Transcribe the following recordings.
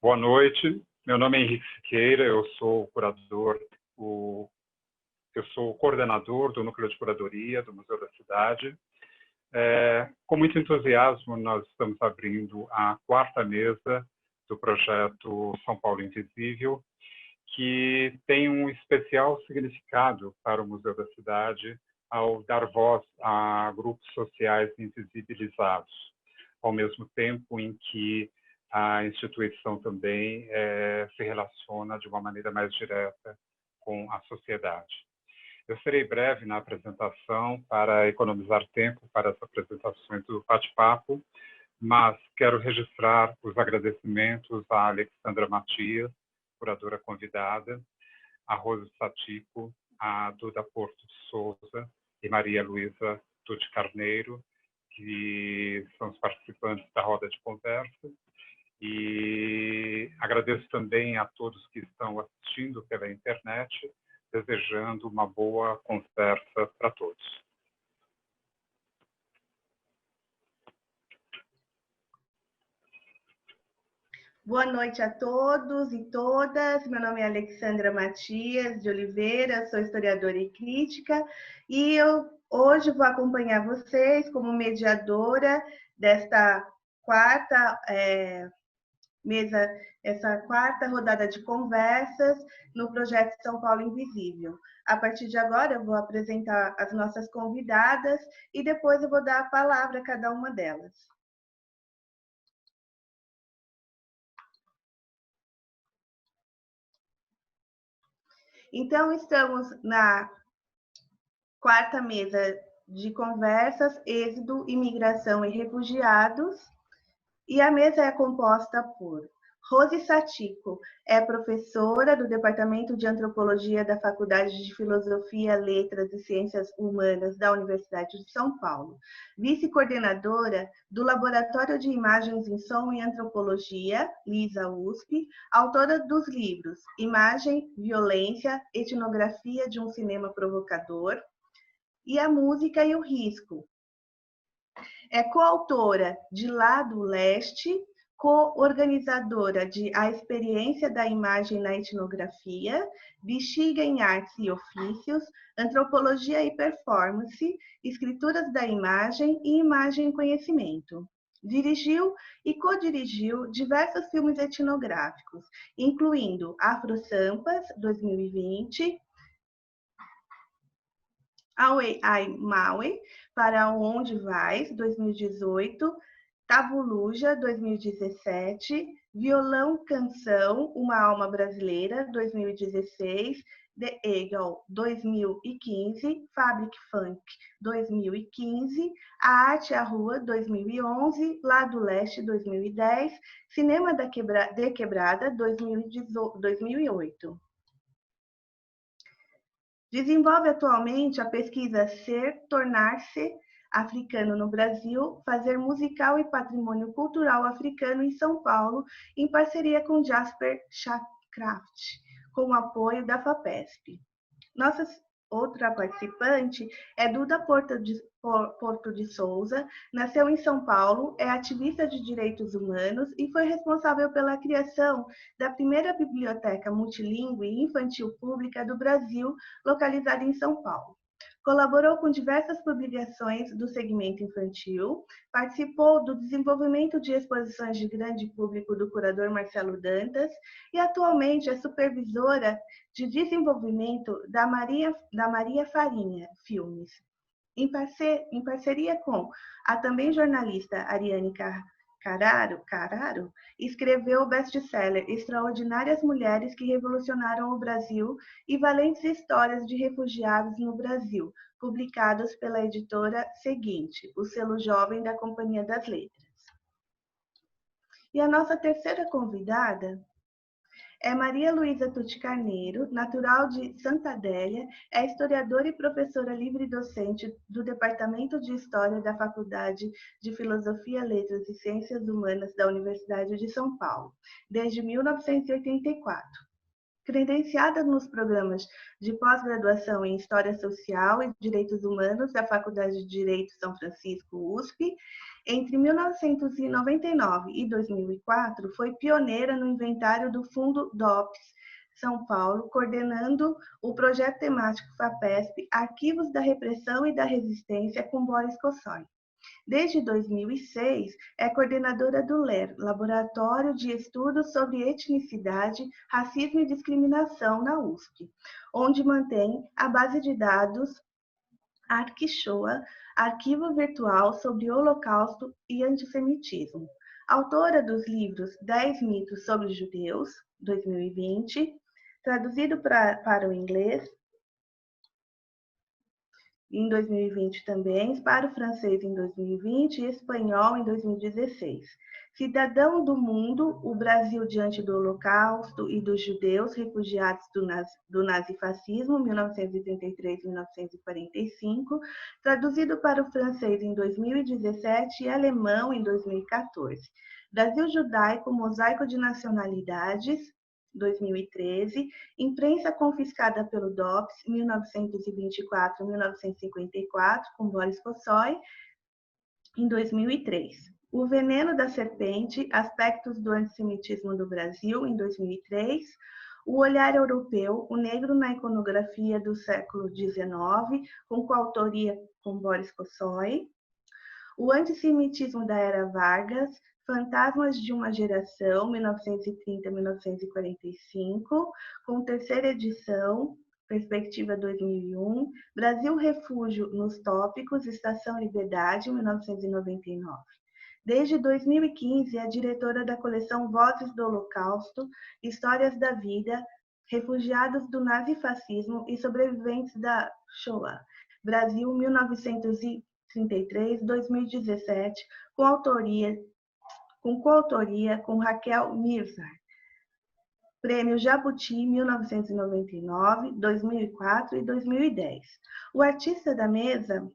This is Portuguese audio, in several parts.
Boa noite, meu nome é Henrique Siqueira, eu sou curador, eu sou coordenador do Núcleo de Curadoria do Museu da Cidade. Com muito entusiasmo, nós estamos abrindo a 4ª mesa do projeto São Paulo Invisível, que tem um especial significado para o Museu da Cidade ao dar voz a grupos sociais invisibilizados, ao mesmo tempo em que a instituição também se relaciona de uma maneira mais direta com a sociedade. Eu serei breve na apresentação para economizar tempo para as apresentações do bate-papo, mas quero registrar os agradecimentos a Alexandra Matias, curadora convidada, a Rose Satico, a Duda Porto de Souza e Maria Luísa Tucci Carneiro, que são os participantes da roda de conversa. E agradeço também a todos que estão assistindo pela internet, desejando uma boa conversa para todos. Boa noite a todos e todas. Meu nome é Alexandra Matias de Oliveira, sou historiadora e crítica, e eu hoje vou acompanhar vocês como mediadora desta essa quarta rodada de conversas no projeto São Paulo Invisível. A partir de agora, eu vou apresentar as nossas convidadas e depois eu vou dar a palavra a cada uma delas. Então, estamos na 4ª mesa de conversas, Êxodo, Imigração e Refugiados, e a mesa é composta por Rose Satico, é professora do Departamento de Antropologia da Faculdade de Filosofia, Letras e Ciências Humanas da Universidade de São Paulo, vice-coordenadora do Laboratório de Imagens em Som e Antropologia, LISA USP, autora dos livros Imagem, Violência, Etnografia de um Cinema Provocador e A Música e o Risco. É coautora de Lado Leste, co-organizadora de A Experiência da Imagem na Etnografia, Bexiga em Artes e Ofícios, Antropologia e Performance, Escrituras da Imagem e Imagem e Conhecimento. Dirigiu e co-dirigiu diversos filmes etnográficos, incluindo Afro Sampas, 2020, Aue Ai Maui, Para Onde Vais, 2018, Tabuluja, 2017, Violão Canção, Uma Alma Brasileira, 2016, The Eagle, 2015, Fabric Funk, 2015, A Arte à Rua, 2011, Lado Leste, 2010, Cinema de Quebrada, 2008. Desenvolve atualmente a pesquisa Ser, Tornar-se Africano no Brasil, Fazer Musical e Patrimônio Cultural Africano em São Paulo, em parceria com Jasper Schakraft, com o apoio da FAPESP. Nossa outra participante é Duda Porto de Souza, nasceu em São Paulo, é ativista de direitos humanos e foi responsável pela criação da primeira biblioteca multilingüe e infantil pública do Brasil, localizada em São Paulo. Colaborou com diversas publicações do segmento infantil, participou do desenvolvimento de exposições de grande público do curador Marcelo Dantas e atualmente é supervisora de desenvolvimento da Maria Farinha Filmes, em parceria com a também jornalista Ariane Carraro, escreveu o best-seller Extraordinárias Mulheres que Revolucionaram o Brasil e Valentes Histórias de Refugiados no Brasil, publicados pela editora Seguinte, o selo jovem da Companhia das Letras. E a nossa terceira convidada é Maria Luísa Tucci Carneiro, natural de Santa Adélia, é historiadora e professora livre-docente do Departamento de História da Faculdade de Filosofia, Letras e Ciências Humanas da Universidade de São Paulo, desde 1984. credenciada nos programas de pós-graduação em História Social e Direitos Humanos da Faculdade de Direito São Francisco, USP. Entre 1999 e 2004, foi pioneira no inventário do Fundo DOPS São Paulo, coordenando o projeto temático FAPESP Arquivos da Repressão e da Resistência com Boris Kossoi. Desde 2006, é coordenadora do LER, Laboratório de Estudos sobre Etnicidade, Racismo e Discriminação, na USP, onde mantém a base de dados ArcShoa, arquivo virtual sobre Holocausto e Antissemitismo. Autora dos livros 10 mitos sobre os judeus, 2020, traduzido para o inglês, em 2020 também, para o francês em 2020 e espanhol em 2016. Cidadão do Mundo, o Brasil diante do Holocausto e dos judeus refugiados do nazifascismo, 1933-1945, traduzido para o francês em 2017 e alemão em 2014. Brasil Judaico, Mosaico de Nacionalidades, 2013, Imprensa confiscada pelo DOPS, 1924-1954, com Boris Kossoi, em 2003. O Veneno da Serpente, Aspectos do Antissemitismo do Brasil, em 2003. O Olhar Europeu, o Negro na Iconografia do Século XIX, com coautoria com Boris Kossoi. O Antissemitismo da Era Vargas, Fantasmas de uma Geração, 1930-1945, com terceira edição, Perspectiva 2001, Brasil Refúgio nos Tópicos, Estação Liberdade, 1999. Desde 2015, é diretora da coleção Vozes do Holocausto, Histórias da Vida, Refugiados do Nazifascismo e Sobreviventes da Shoah, Brasil 1933-2017, com coautoria com Raquel Mirzar. Prêmio Jabuti 1999, 2004 e 2010. O artista da mesa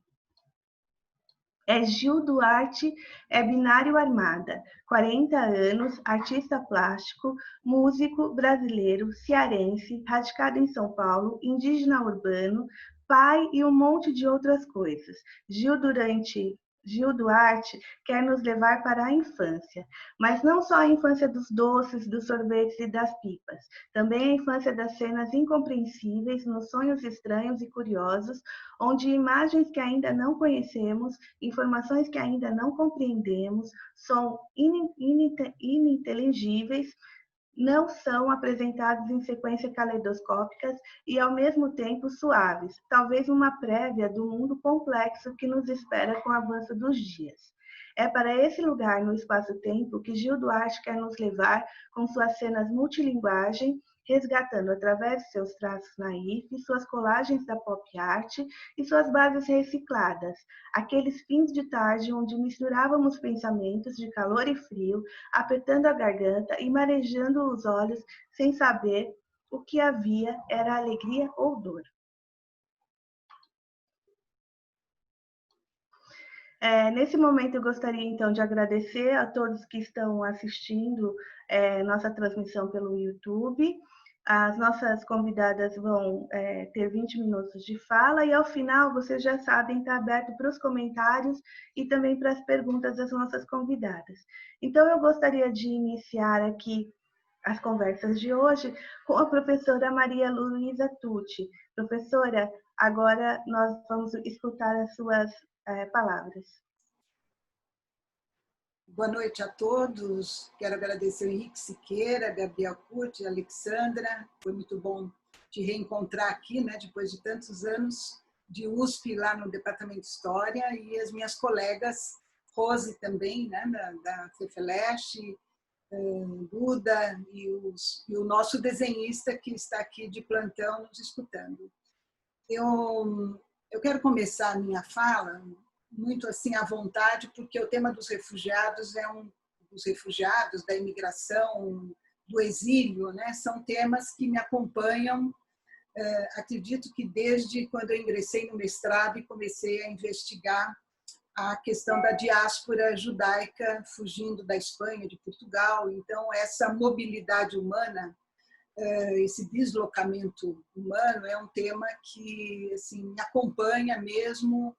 é Gil Duarte, é binário Armada, 40 anos, artista plástico, músico brasileiro, cearense, radicado em São Paulo, indígena urbano, pai e um monte de outras coisas. Gil Duarte quer nos levar para a infância, mas não só a infância dos doces, dos sorvetes e das pipas, também a infância das cenas incompreensíveis, nos sonhos estranhos e curiosos, onde imagens que ainda não conhecemos, informações que ainda não compreendemos, são ininteligíveis, não são apresentados em sequência caleidoscópicas e, ao mesmo tempo, suaves, talvez uma prévia do mundo complexo que nos espera com o avanço dos dias. É para esse lugar no espaço-tempo que Gil Duarte quer nos levar com suas cenas multilinguagem, resgatando através de seus traços naifes, suas colagens da pop art e suas bases recicladas, aqueles fins de tarde onde misturávamos pensamentos de calor e frio, apertando a garganta e marejando os olhos sem saber o que havia era alegria ou dor. Nesse momento, eu gostaria, então, de agradecer a todos que estão assistindo nossa transmissão pelo YouTube. As nossas convidadas vão ter 20 minutos de fala e, ao final, vocês já sabem, está aberto para os comentários e também para as perguntas das nossas convidadas. Então, eu gostaria de iniciar aqui as conversas de hoje com a professora Maria Luísa Tucci. Professora, agora nós vamos escutar as suas palavras. Boa noite a todos. Quero agradecer o Henrique Siqueira, Gabriel Curti, a Alexandra. Foi muito bom te reencontrar aqui, né, depois de tantos anos de USP lá no Departamento de História, e as minhas colegas, Rose também, né, da FEFELESH, Duda e o nosso desenhista que está aqui de plantão nos escutando. Eu quero começar a minha fala muito assim à vontade, porque o tema dos refugiados dos refugiados, da imigração, do exílio, né? São temas que me acompanham, acredito que desde quando eu ingressei no mestrado e comecei a investigar a questão da diáspora judaica fugindo da Espanha, de Portugal. Então, essa mobilidade humana esse deslocamento humano é um tema que assim, me acompanha mesmo,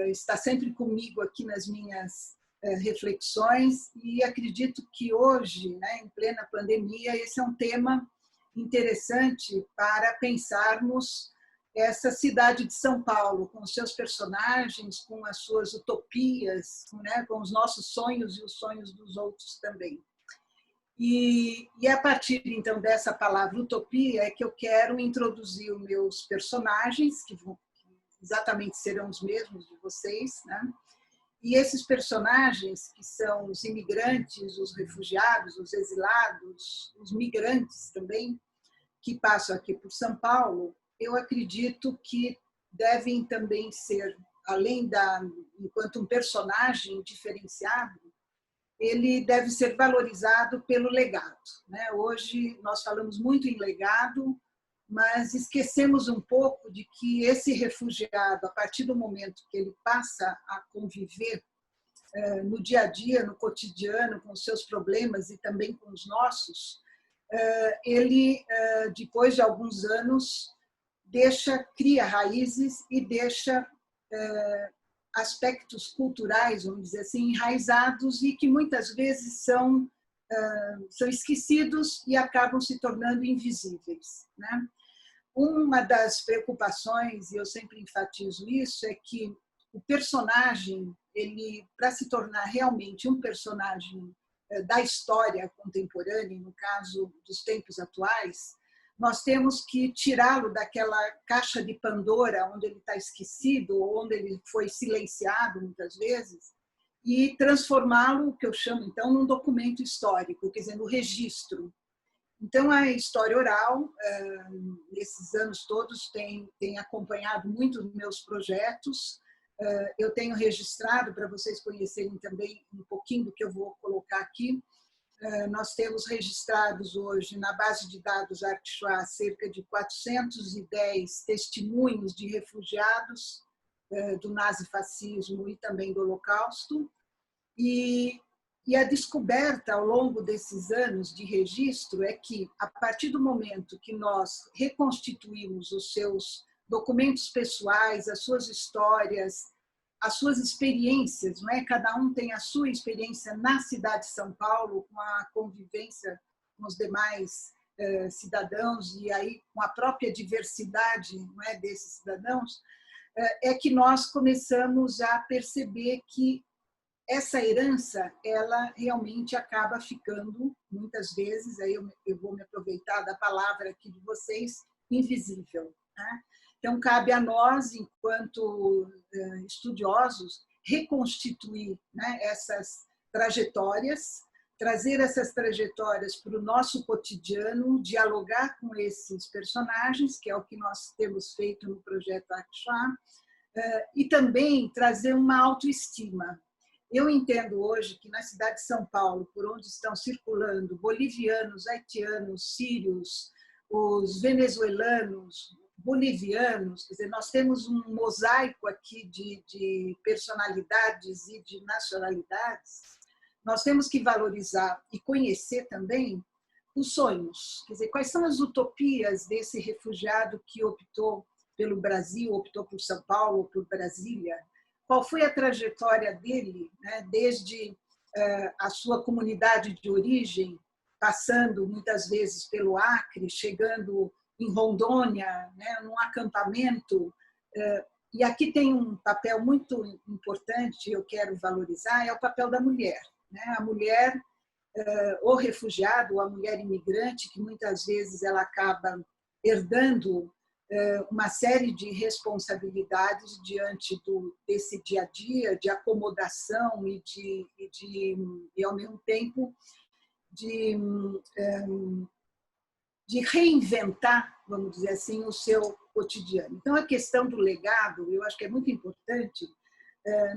está sempre comigo aqui nas minhas reflexões, e acredito que hoje, né, em plena pandemia, esse é um tema interessante para pensarmos essa cidade de São Paulo, com os seus personagens, com as suas utopias, né, com os nossos sonhos e os sonhos dos outros também. E a partir, então, dessa palavra utopia é que eu quero introduzir os meus personagens, que exatamente serão os mesmos de vocês, né? E esses personagens, que são os imigrantes, os refugiados, os exilados, os migrantes também, que passam aqui por São Paulo, eu acredito que devem também ser, além enquanto um personagem diferenciado, ele deve ser valorizado pelo legado, né? Hoje nós falamos muito em legado, mas esquecemos um pouco de que esse refugiado, a partir do momento que ele passa a conviver no dia a dia, no cotidiano, com os seus problemas e também com os nossos, ele, depois de alguns anos, cria raízes e deixa aspectos culturais, vamos dizer assim, enraizados e que muitas vezes são esquecidos e acabam se tornando invisíveis, né? Uma das preocupações, e eu sempre enfatizo isso, é que o personagem, para se tornar realmente um personagem da história contemporânea, no caso dos tempos atuais, nós temos que tirá-lo daquela caixa de Pandora, onde ele está esquecido, ou onde ele foi silenciado muitas vezes, e transformá-lo, o que eu chamo então, num documento histórico, quer dizer, no registro. Então, a história oral, nesses anos todos, tem acompanhado muito os meus projetos. Eu tenho registrado, para vocês conhecerem também um pouquinho do que eu vou colocar aqui, nós temos registrados hoje, na base de dados Arquixoá, cerca de 410 testemunhos de refugiados do nazifascismo e também do Holocausto. E a descoberta ao longo desses anos de registro é que, a partir do momento que nós reconstituímos os seus documentos pessoais, as suas histórias, as suas experiências, não é? Cada um tem a sua experiência na cidade de São Paulo, com a convivência com os demais cidadãos e aí com a própria diversidade, não é, desses cidadãos, é que nós começamos a perceber que essa herança, ela realmente acaba ficando, muitas vezes, aí eu vou me aproveitar da palavra aqui de vocês, invisível, né? Então, cabe a nós, enquanto estudiosos, reconstituir, né, essas trajetórias, trazer essas trajetórias para o nosso cotidiano, dialogar com esses personagens, que é o que nós temos feito no projeto Arquixoá, e também trazer uma autoestima. Eu entendo hoje que na cidade de São Paulo, por onde estão circulando bolivianos, haitianos, sírios, os venezuelanos, bolivianos, quer dizer, nós temos um mosaico aqui de personalidades e de nacionalidades. Nós temos que valorizar e conhecer também os sonhos, quer dizer, quais são as utopias desse refugiado que optou pelo Brasil, optou por São Paulo, por Brasília. Qual foi a trajetória dele, né, desde a sua comunidade de origem, passando muitas vezes pelo Acre, chegando em Rondônia, né, num acampamento. E aqui tem um papel muito importante, eu quero valorizar, é o papel da mulher, né? A mulher, ou refugiado, ou a mulher imigrante, que muitas vezes ela acaba herdando uma série de responsabilidades diante desse dia a dia, de acomodação e ao mesmo tempo, de reinventar, vamos dizer assim, o seu cotidiano. Então, a questão do legado, eu acho que é muito importante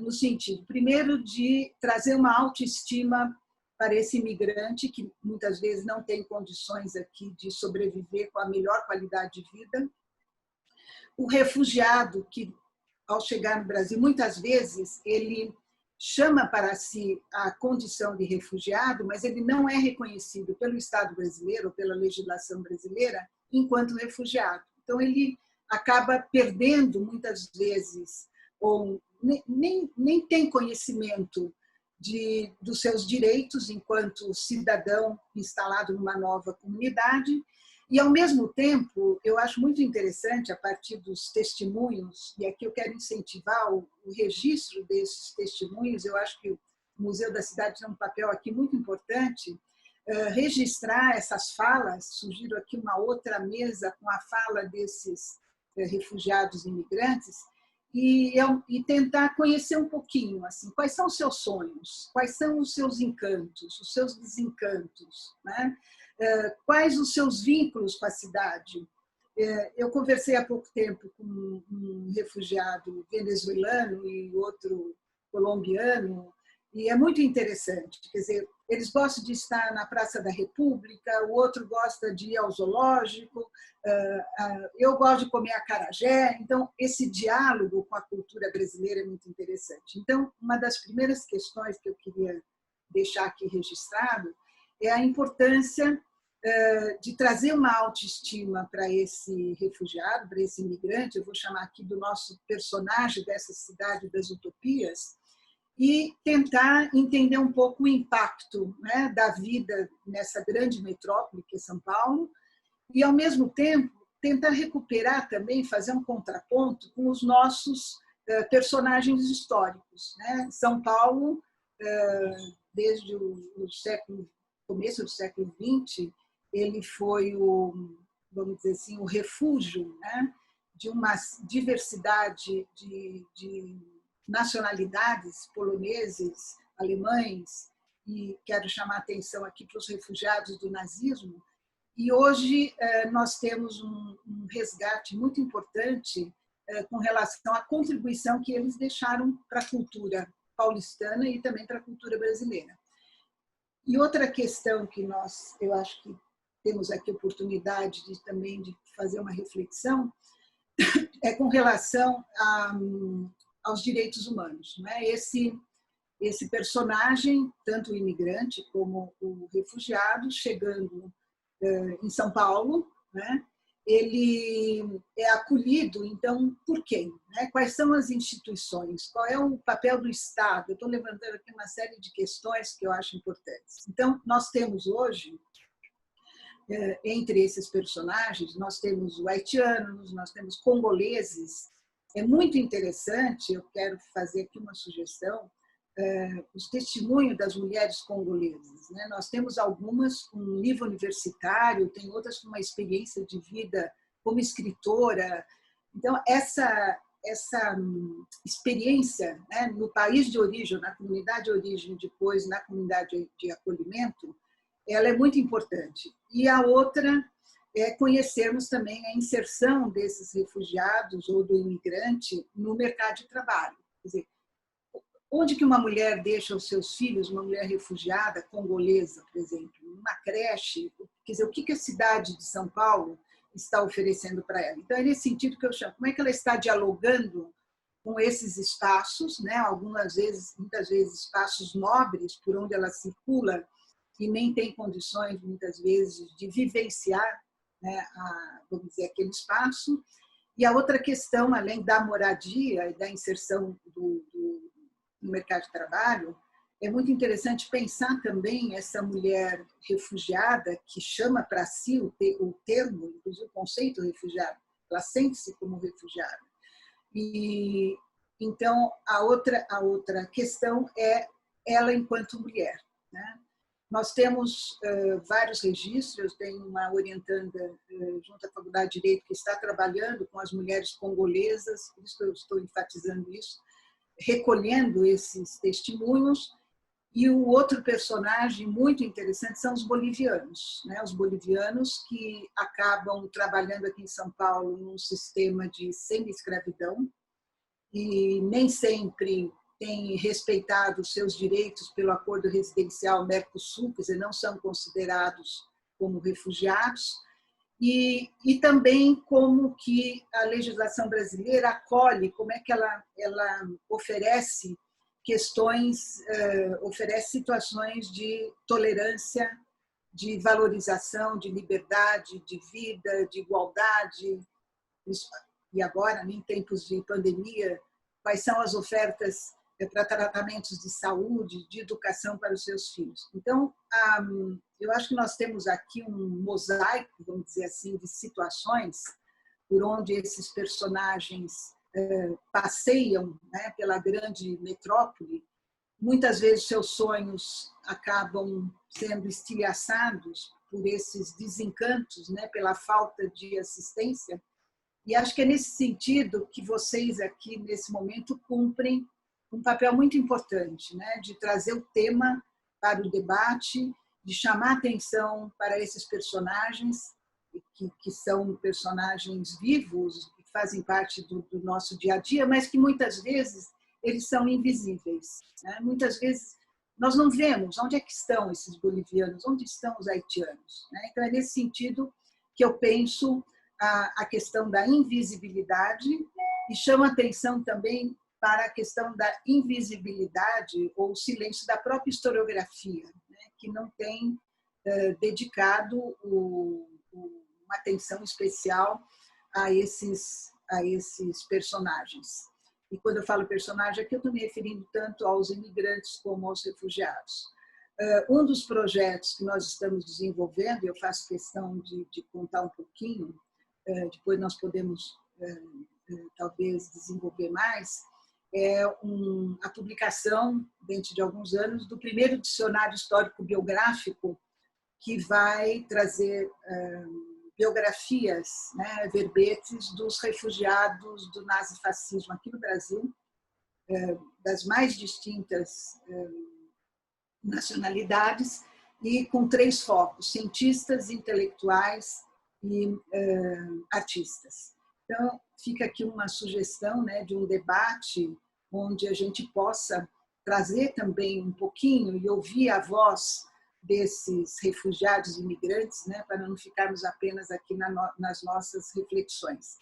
no sentido, primeiro, de trazer uma autoestima para esse imigrante que muitas vezes não tem condições aqui de sobreviver com a melhor qualidade de vida. O refugiado que, ao chegar no Brasil, muitas vezes ele chama para si a condição de refugiado, mas ele não é reconhecido pelo Estado brasileiro, ou pela legislação brasileira, enquanto refugiado. Então, ele acaba perdendo, muitas vezes, ou nem tem conhecimento dos seus direitos enquanto cidadão instalado numa nova comunidade. E, ao mesmo tempo, eu acho muito interessante, a partir dos testemunhos, e aqui eu quero incentivar o registro desses testemunhos, eu acho que o Museu da Cidade tem um papel aqui muito importante, registrar essas falas. Sugiro aqui uma outra mesa com a fala desses refugiados e imigrantes, e tentar conhecer um pouquinho assim, quais são os seus sonhos, quais são os seus encantos, os seus desencantos, né? Quais os seus vínculos com a cidade. Eu conversei há pouco tempo com um refugiado venezuelano e outro colombiano, e é muito interessante. Quer dizer, eles gostam de estar na Praça da República, o outro gosta de ir ao zoológico, eu gosto de comer acarajé. Então, esse diálogo com a cultura brasileira é muito interessante. Então, uma das primeiras questões que eu queria deixar aqui registrado é a importância de trazer uma autoestima para esse refugiado, para esse imigrante. Eu vou chamar aqui do nosso personagem dessa cidade das utopias, e tentar entender um pouco o impacto, né, da vida nessa grande metrópole que é São Paulo, e, ao mesmo tempo, tentar recuperar também, fazer um contraponto com os nossos personagens históricos, né? São Paulo, desde o começo do século XX, ele foi vamos dizer assim, o refúgio, né, de uma diversidade de nacionalidades, poloneses, alemães, e quero chamar a atenção aqui para os refugiados do nazismo. E hoje nós temos um resgate muito importante com relação à contribuição que eles deixaram para a cultura paulistana e também para a cultura brasileira. E outra questão que eu acho que temos aqui oportunidade também de fazer uma reflexão é com relação aos direitos humanos, né? Esse personagem, tanto o imigrante como o refugiado, chegando em São Paulo, né? Ele é acolhido, então, por quem? Né? Quais são as instituições? Qual é o papel do Estado? Eu estou levantando aqui uma série de questões que eu acho importantes. Então, nós temos hoje, entre esses personagens, nós temos haitianos, nós temos congoleses. É muito interessante, eu quero fazer aqui uma sugestão, os testemunhos das mulheres congolesas, né? Nós temos algumas com nível universitário, tem outras com uma experiência de vida como escritora. Então, essa experiência, né, no país de origem, na comunidade de origem, depois na comunidade de acolhimento, ela é muito importante. E a outra é conhecermos também a inserção desses refugiados ou do imigrante no mercado de trabalho. Quer dizer, onde que uma mulher deixa os seus filhos, uma mulher refugiada, congolesa, por exemplo, numa creche? Quer dizer, o que a cidade de São Paulo está oferecendo para ela? Então, é nesse sentido que eu chamo, como é que ela está dialogando com esses espaços, né? Muitas vezes, espaços nobres por onde ela circula e nem tem condições, muitas vezes, de vivenciar, né, vamos dizer, aquele espaço. E a outra questão, além da moradia e da inserção no mercado de trabalho, é muito interessante pensar também essa mulher refugiada que chama para si o termo, inclusive o conceito refugiado, ela sente-se como refugiada. E então a outra questão é ela enquanto mulher, né? Nós temos vários registros, eu tenho uma orientanda junto à Faculdade de Direito que está trabalhando com as mulheres congolesas, por isso que eu estou enfatizando isso, recolhendo esses testemunhos. E o outro personagem muito interessante são os bolivianos, né? Os bolivianos que acabam trabalhando aqui em São Paulo num sistema de semi-escravidão e nem sempre têm respeitado os seus direitos pelo acordo residencial Mercosul, quer dizer, não são considerados como refugiados, e também como que a legislação brasileira acolhe, como é que ela oferece questões, oferece situações de tolerância, de valorização, de liberdade, de vida, de igualdade. E agora, em tempos de pandemia, quais são as ofertas para tratamentos de saúde, de educação para os seus filhos. Então, eu acho que nós temos aqui um mosaico, vamos dizer assim, de situações por onde esses personagens passeiam, né, pela grande metrópole. Muitas vezes seus sonhos acabam sendo estilhaçados por esses desencantos, né, pela falta de assistência. E acho que é nesse sentido que vocês aqui, nesse momento, cumprem um papel muito importante, né, de trazer o tema para o debate, de chamar atenção para esses personagens, que são personagens vivos, que fazem parte do nosso dia a dia, mas que muitas vezes eles são invisíveis, né? Muitas vezes nós não vemos onde é que estão esses bolivianos, onde estão os haitianos, né? Então é nesse sentido que eu penso a questão da invisibilidade e chamo atenção também para a questão da invisibilidade ou silêncio da própria historiografia, né? Que não tem dedicado uma atenção especial a esses personagens. E quando eu falo personagem, aqui eu estou me referindo tanto aos imigrantes como aos refugiados. Um dos projetos que nós estamos desenvolvendo, eu faço questão de contar um pouquinho, depois nós podemos talvez desenvolver mais, é a publicação, dentro de alguns anos, do primeiro dicionário histórico-biográfico que vai trazer biografias, né, verbetes dos refugiados do nazifascismo aqui no Brasil, das mais distintas nacionalidades, e com 3 focos: cientistas, intelectuais e artistas. Então, fica aqui uma sugestão, né, de um debate onde a gente possa trazer também um pouquinho e ouvir a voz desses refugiados e imigrantes, né, para não ficarmos apenas aqui nas nossas reflexões.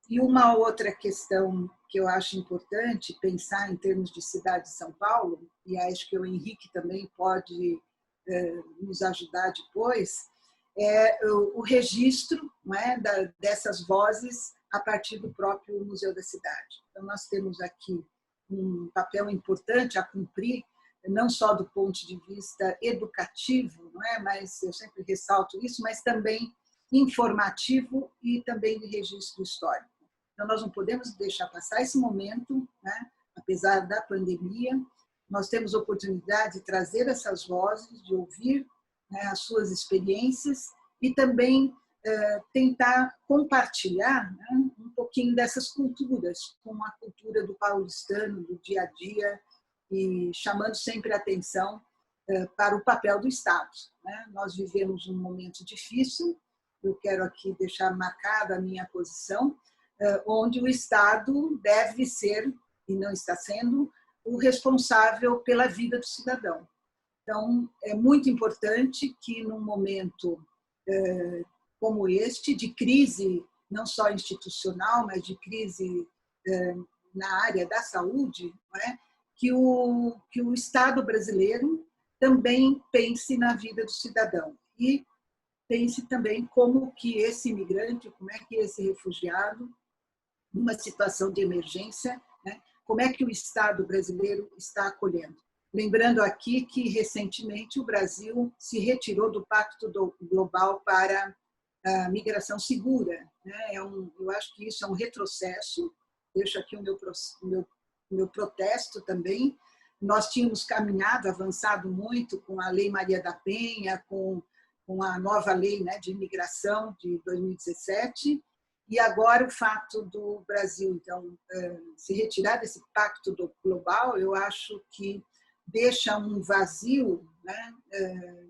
E uma outra questão que eu acho importante pensar em termos de cidade de São Paulo, e acho que o Henrique também pode nos ajudar depois, é o registro, né, dessas vozes a partir do próprio Museu da Cidade. Então, nós temos aqui um papel importante a cumprir, não só do ponto de vista educativo, não é? Mas eu sempre ressalto isso, mas também informativo e também de registro histórico. Então, nós não podemos deixar passar esse momento, né? Apesar da pandemia, nós temos oportunidade de trazer essas vozes, de ouvir, né, as suas experiências e também tentar compartilhar, né, um pouquinho dessas culturas, com a cultura do paulistano, do dia a dia, e chamando sempre a atenção para o papel do Estado, né? Nós vivemos um momento difícil, eu quero aqui deixar marcada a minha posição, onde o Estado deve ser, e não está sendo, o responsável pela vida do cidadão. Então, é muito importante que, num momento como este, de crise não só institucional, mas de crise na área da saúde, não é? que o Estado brasileiro também pense na vida do cidadão e pense também como que esse imigrante, como é que esse refugiado, numa situação de emergência, né, como é que o Estado brasileiro está acolhendo. Lembrando aqui que, recentemente, o Brasil se retirou do Pacto Global para a Migração Segura, né? Eu acho que isso é um retrocesso, deixo aqui o meu protesto também. Nós tínhamos caminhado, avançado muito com a Lei Maria da Penha, com a nova lei, né, de imigração de 2017, e agora o fato do Brasil, então, se retirar desse pacto global, eu acho que deixa um vazio, né,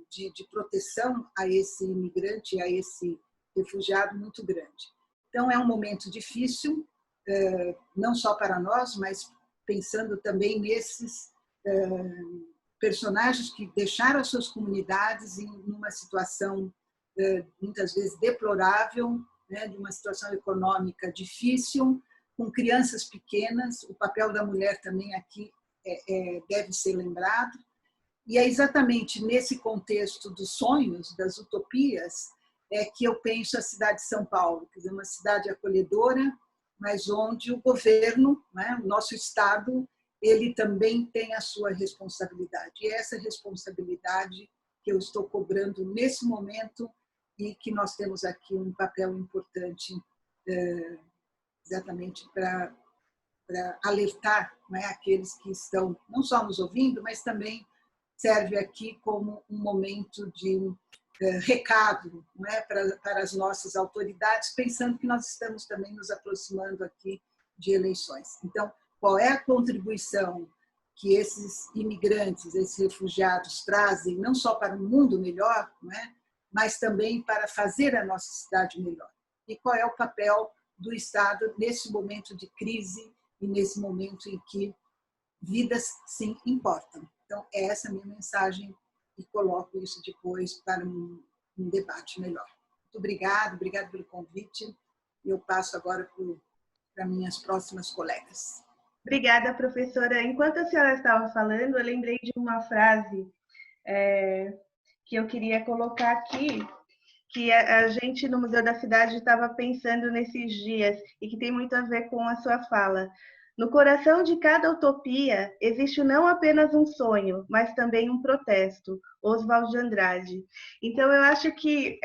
de proteção a esse imigrante, a esse refugiado muito grande. Então, é um momento difícil, não só para nós, mas pensando também nesses personagens que deixaram as suas comunidades em uma situação muitas vezes deplorável, né, de uma situação econômica difícil, com crianças pequenas. O papel da mulher também aqui deve ser lembrado. E é exatamente nesse contexto dos sonhos, das utopias, que eu penso a cidade de São Paulo, quer dizer, uma cidade acolhedora, mas onde o governo, né, o nosso Estado, ele também tem a sua responsabilidade. E é essa responsabilidade que eu estou cobrando nesse momento e que nós temos aqui um papel importante exatamente para alertar, né, aqueles que estão não só nos ouvindo, mas também serve aqui como um momento de recado, né, para as nossas autoridades, pensando que nós estamos também nos aproximando aqui de eleições. Então, qual é a contribuição que esses imigrantes, esses refugiados trazem, não só para um mundo melhor, né, mas também para fazer a nossa cidade melhor? E qual é o papel do Estado nesse momento de crise e nesse momento em que vidas, sim, importam? Então, é essa a minha mensagem e coloco isso depois para um debate melhor. Muito obrigada pelo convite. Eu passo agora para minhas próximas colegas. Obrigada, professora. Enquanto a senhora estava falando, eu lembrei de uma frase que eu queria colocar aqui, que a gente no Museu da Cidade estava pensando nesses dias e que tem muito a ver com a sua fala. No coração de cada utopia existe não apenas um sonho, mas também um protesto. Oswald de Andrade. Então, eu acho que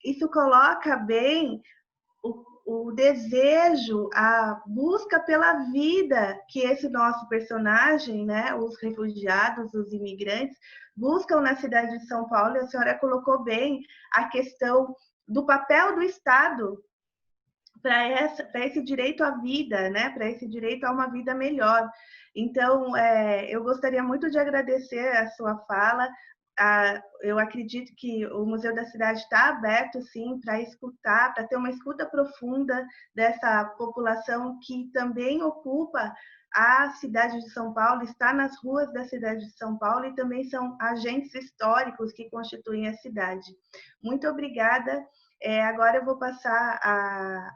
isso coloca bem o desejo, a busca pela vida que esse nosso personagem, né, os refugiados, os imigrantes, buscam na cidade de São Paulo. E a senhora colocou bem a questão do papel do Estado para esse direito à vida, né? Para esse direito a uma vida melhor. Então, eu gostaria muito de agradecer a sua fala. Eu acredito que o Museu da Cidade está aberto, sim, para escutar, para ter uma escuta profunda dessa população que também ocupa a cidade de São Paulo, está nas ruas da cidade de São Paulo e também são agentes históricos que constituem a cidade. Muito obrigada. Agora eu vou passar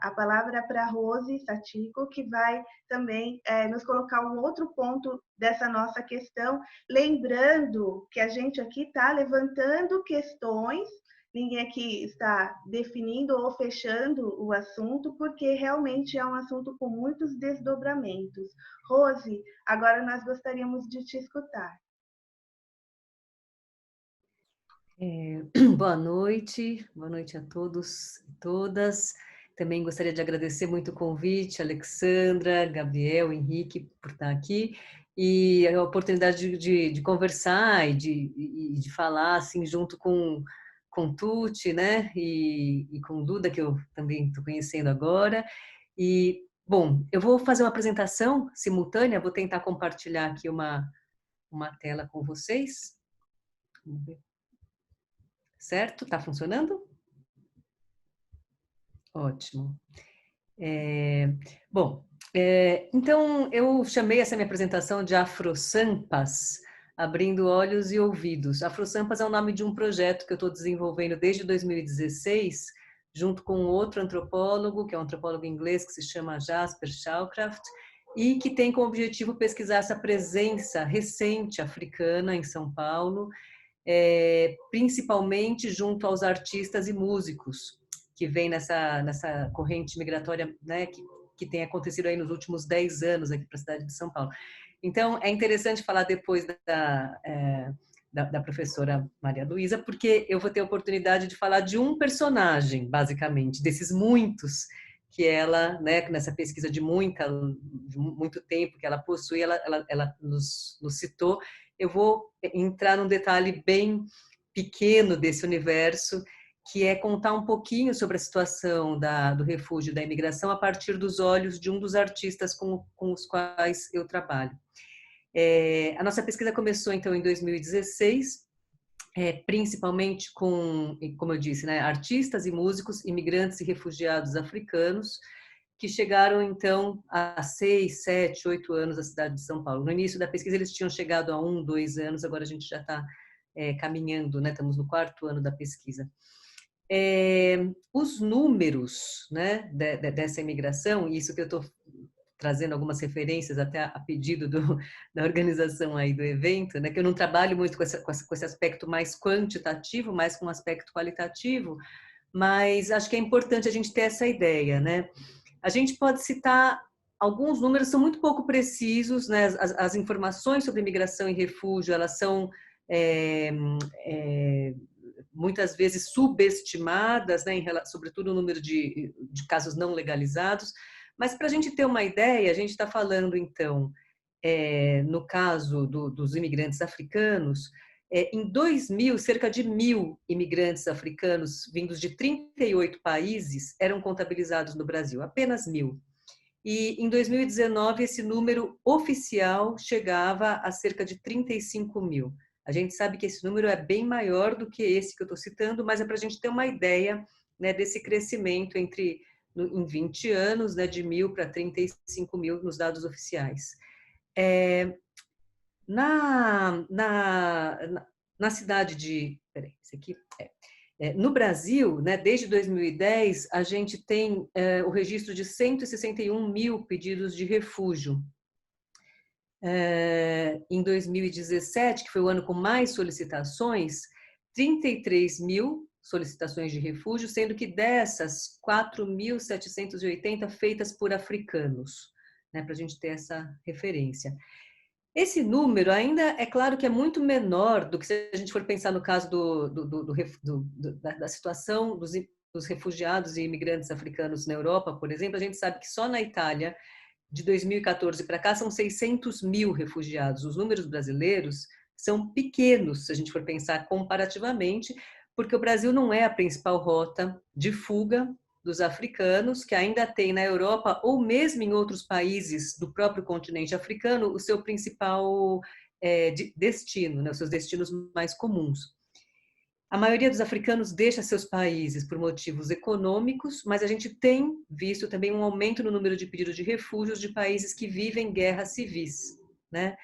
a palavra para a Rose Satico, que vai também nos colocar um outro ponto dessa nossa questão, lembrando que a gente aqui está levantando questões, ninguém aqui está definindo ou fechando o assunto, porque realmente é um assunto com muitos desdobramentos. Rose, agora nós gostaríamos de te escutar. Boa noite a todos e todas. Também gostaria de agradecer muito o convite, Alexandra, Gabriel, Henrique, por estar aqui, e a oportunidade de conversar e de falar assim, junto com Tuti, né, e com Duda, que eu também estou conhecendo agora. E, bom, eu vou fazer uma apresentação simultânea, vou tentar compartilhar aqui uma tela com vocês. Vamos ver. Certo? Tá funcionando? Ótimo. Bom, então eu chamei essa minha apresentação de Afrosampas, abrindo olhos e ouvidos. Afrosampas é o nome de um projeto que eu estou desenvolvendo desde 2016, junto com outro antropólogo, que é um antropólogo inglês que se chama Jasper Shawcraft, e que tem como objetivo pesquisar essa presença recente africana em São Paulo, principalmente junto aos artistas e músicos que vem nessa corrente migratória, né, que tem acontecido aí nos últimos 10 anos aqui para a cidade de São Paulo. Então, é interessante falar depois da professora Maria Luísa, porque eu vou ter a oportunidade de falar de um personagem, basicamente, desses muitos que ela, né, nessa pesquisa de muito tempo que ela possui, ela nos citou. Eu vou entrar num detalhe bem pequeno desse universo, que é contar um pouquinho sobre a situação do refúgio e da imigração a partir dos olhos de um dos artistas com os quais eu trabalho. A nossa pesquisa começou, então, em 2016, principalmente com, como eu disse, né, artistas e músicos, imigrantes e refugiados africanos, que chegaram, então, há 6, 7, 8 anos à cidade de São Paulo. No início da pesquisa, eles tinham chegado a 1, 2 anos, agora a gente já está caminhando, né? Estamos no 4º ano da pesquisa. Os números, né, dessa imigração, isso que eu estou trazendo algumas referências até a pedido da organização aí do evento, né, que eu não trabalho muito com esse aspecto mais quantitativo, mais com um aspecto qualitativo, mas acho que é importante a gente ter essa ideia, né? A gente pode citar alguns números, são muito pouco precisos, né? As informações sobre imigração e refúgio, elas são muitas vezes subestimadas, né? Sobretudo o número de casos não legalizados. Mas para a gente ter uma ideia, a gente está falando, então, no caso dos imigrantes africanos, em 2000, cerca de 1.000 imigrantes africanos vindos de 38 países eram contabilizados no Brasil, apenas 1.000. E em 2019, esse número oficial chegava a cerca de 35.000. A gente sabe que esse número é bem maior do que esse que eu estou citando, mas é para a gente ter uma ideia, né, desse crescimento em 20 anos, né, de 1.000 para 35.000 nos dados oficiais. Na cidade de... Peraí, esse aqui no Brasil, né, desde 2010, a gente tem o registro de 161.000 pedidos de refúgio. Em 2017, que foi o ano com mais solicitações, 33.000 solicitações de refúgio, sendo que dessas, 4.780 feitas por africanos, né, para a gente ter essa referência. Esse número ainda é claro que é muito menor do que se a gente for pensar no caso da situação dos refugiados e imigrantes africanos na Europa, por exemplo. A gente sabe que só na Itália, de 2014 para cá, são 600.000 refugiados. Os números brasileiros são pequenos, se a gente for pensar comparativamente, porque o Brasil não é a principal rota de fuga dos africanos, que ainda tem na Europa, ou mesmo em outros países do próprio continente africano, o seu principal destino, né, os seus destinos mais comuns. A maioria dos africanos deixa seus países por motivos econômicos, mas a gente tem visto também um aumento no número de pedidos de refúgios de países que vivem guerras civis, né,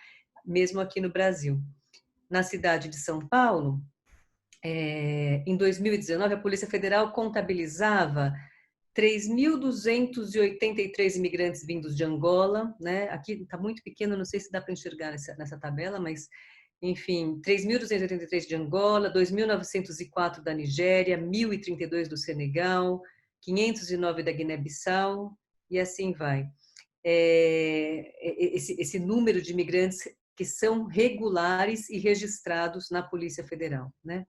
mesmo aqui no Brasil. Na cidade de São Paulo, em 2019, a Polícia Federal contabilizava 3.283 imigrantes vindos de Angola, né? Aqui está muito pequeno, não sei se dá para enxergar nessa tabela, mas, enfim, 3.283 de Angola, 2.904 da Nigéria, 1.032 do Senegal, 509 da Guiné-Bissau, e assim vai. Esse número de imigrantes que são regulares e registrados na Polícia Federal, né?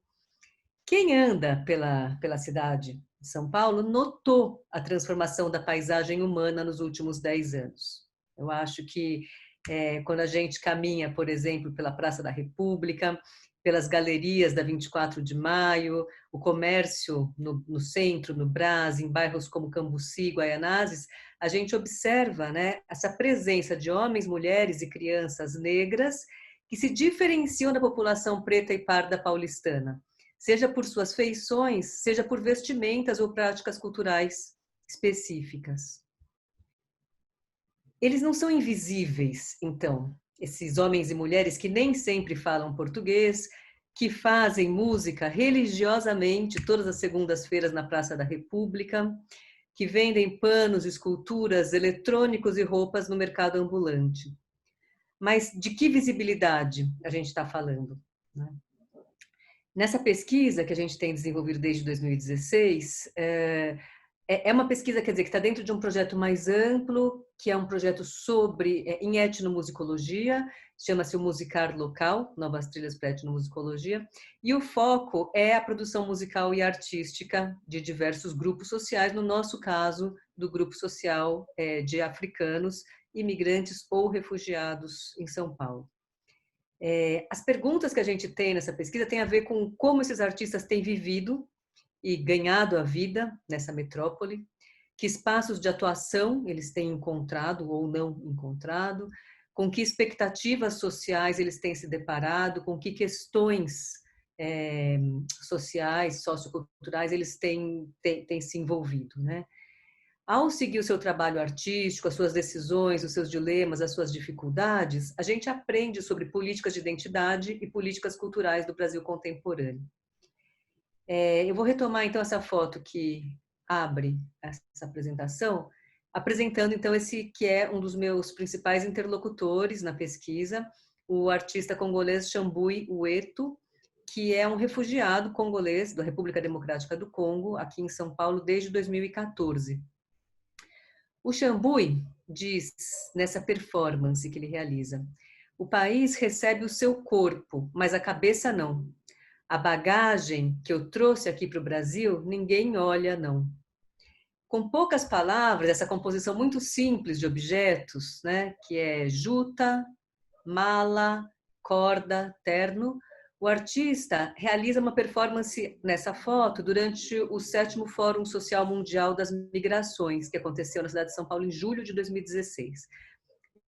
Quem anda pela cidade de São Paulo notou a transformação da paisagem humana nos últimos 10 anos. Eu acho que quando a gente caminha, por exemplo, pela Praça da República, pelas galerias da 24 de Maio, o comércio no centro, no Brás, em bairros como Cambuci, Guaianazes, a gente observa, né, essa presença de homens, mulheres e crianças negras que se diferenciam da população preta e parda paulistana, seja por suas feições, seja por vestimentas ou práticas culturais específicas. Eles não são invisíveis, então, esses homens e mulheres que nem sempre falam português, que fazem música religiosamente todas as segundas-feiras na Praça da República, que vendem panos, esculturas, eletrônicos e roupas no mercado ambulante. Mas de que visibilidade a gente está falando, né? Nessa pesquisa que a gente tem desenvolvido desde 2016, é uma pesquisa, quer dizer, que está dentro de um projeto mais amplo, que é um projeto em etnomusicologia, chama-se o Musicar Local, Novas Trilhas para Etnomusicologia, e o foco é a produção musical e artística de diversos grupos sociais, no nosso caso, do grupo social de africanos, imigrantes ou refugiados em São Paulo. As perguntas que a gente tem nessa pesquisa têm a ver com como esses artistas têm vivido e ganhado a vida nessa metrópole, que espaços de atuação eles têm encontrado ou não encontrado, com que expectativas sociais eles têm se deparado, com que questões sociais, socioculturais eles têm se envolvido, né? Ao seguir o seu trabalho artístico, as suas decisões, os seus dilemas, as suas dificuldades, a gente aprende sobre políticas de identidade e políticas culturais do Brasil contemporâneo. Eu vou retomar, então, essa foto que abre essa apresentação. apresentando então esse que é um dos meus principais interlocutores na pesquisa, o artista congolês Chambui Ueto, que é um refugiado congolês da República Democrática do Congo, aqui em São Paulo, desde 2014. O Chambui diz, nessa performance que ele realiza, o país recebe o seu corpo, mas a cabeça não. A bagagem que eu trouxe aqui para o Brasil, ninguém olha, não. Com poucas palavras, essa composição muito simples de objetos, né, que é juta, mala, corda, terno, o artista realiza uma performance nessa foto durante o 7º Fórum Social Mundial das Migrações, que aconteceu na cidade de São Paulo em julho de 2016.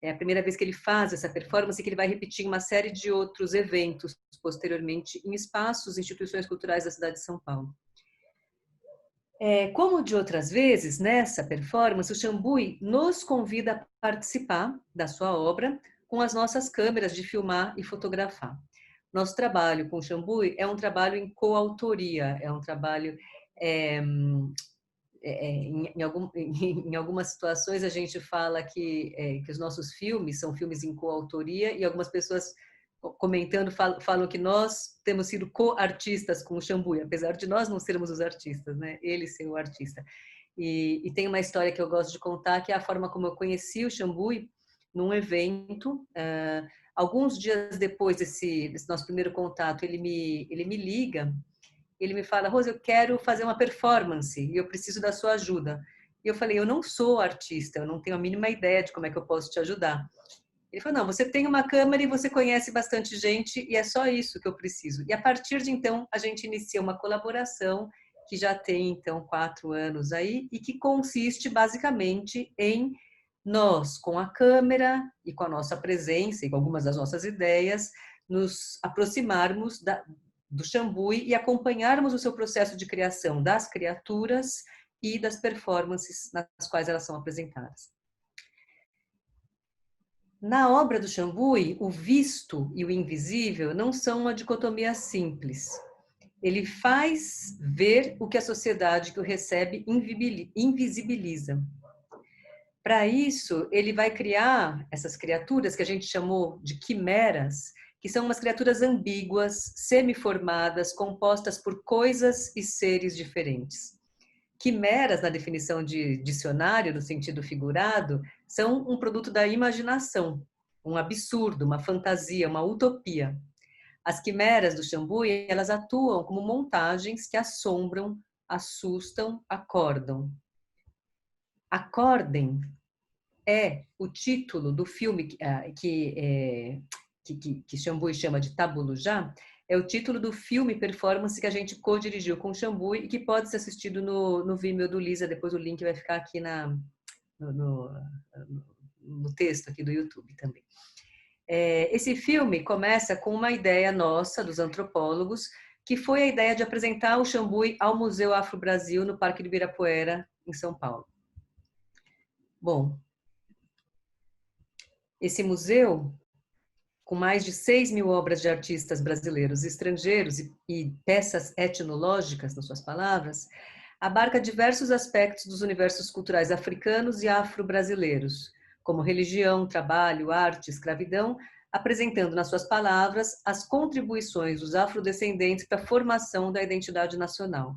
É a primeira vez que ele faz essa performance e que ele vai repetir em uma série de outros eventos posteriormente em espaços, instituições culturais da cidade de São Paulo. Como de outras vezes, nessa performance, o Chambui nos convida a participar da sua obra com as nossas câmeras de filmar e fotografar. Nosso trabalho com o Chambui é um trabalho em coautoria, é um trabalho... em algumas situações a gente fala que os nossos filmes são filmes em coautoria e algumas pessoas comentando falam que nós temos sido co-artistas com o Chambui, apesar de nós não sermos os artistas, né? Ele ser o artista. E tem uma história que eu gosto de contar, que é a forma como eu conheci o Chambui num evento. Alguns dias depois desse nosso primeiro contato, ele me liga. Ele me fala, Rose, eu quero fazer uma performance e eu preciso da sua ajuda. E eu falei, eu não sou artista, eu não tenho a mínima ideia de como é que eu posso te ajudar. Ele falou, não, você tem uma câmera e você conhece bastante gente e é só isso que eu preciso. E a partir de então, a gente inicia uma colaboração que já tem, então, 4 anos aí e que consiste basicamente em nós, com a câmera e com a nossa presença e com algumas das nossas ideias, nos aproximarmos do Chambui e acompanharmos o seu processo de criação das criaturas e das performances nas quais elas são apresentadas. Na obra do Chambui, o visto e o invisível não são uma dicotomia simples. Ele faz ver o que a sociedade que o recebe invisibiliza. Para isso, ele vai criar essas criaturas que a gente chamou de quimeras, que são umas criaturas ambíguas, semiformadas, compostas por coisas e seres diferentes. Quimeras, na definição de dicionário, no sentido figurado, são um produto da imaginação, um absurdo, uma fantasia, uma utopia. As quimeras do Chambui, elas atuam como montagens que assombram, assustam, acordam. Acordem é o título do filme que Chambui chama de Tabulujá, é o título do filme performance que a gente co-dirigiu com o Chambui e que pode ser assistido no Vimeo do Lisa, depois o link vai ficar aqui no texto aqui do YouTube também. Esse filme começa com uma ideia nossa, dos antropólogos, que foi a ideia de apresentar o Chambui ao Museu Afro-Brasil no Parque do Ibirapuera, em São Paulo. Bom, esse museu, com mais de 6.000 obras de artistas brasileiros e estrangeiros e peças etnológicas, nas suas palavras, abarca diversos aspectos dos universos culturais africanos e afro-brasileiros, como religião, trabalho, arte, escravidão, apresentando nas suas palavras as contribuições dos afrodescendentes para a formação da identidade nacional.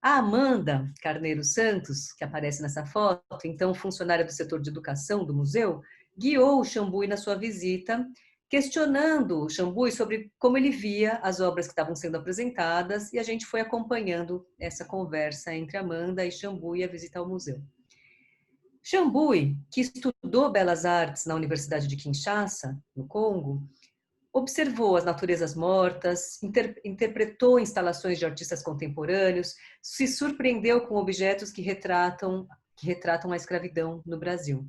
A Amanda Carneiro Santos, que aparece nessa foto, então funcionária do setor de educação do museu, guiou o Chambui na sua visita, questionando o Chambui sobre como ele via as obras que estavam sendo apresentadas, e a gente foi acompanhando essa conversa entre Amanda e Chambui e a visita ao museu. Chambui, que estudou Belas Artes na Universidade de Kinshasa, no Congo, observou as naturezas mortas, interpretou instalações de artistas contemporâneos, se surpreendeu com objetos que retratam a escravidão no Brasil.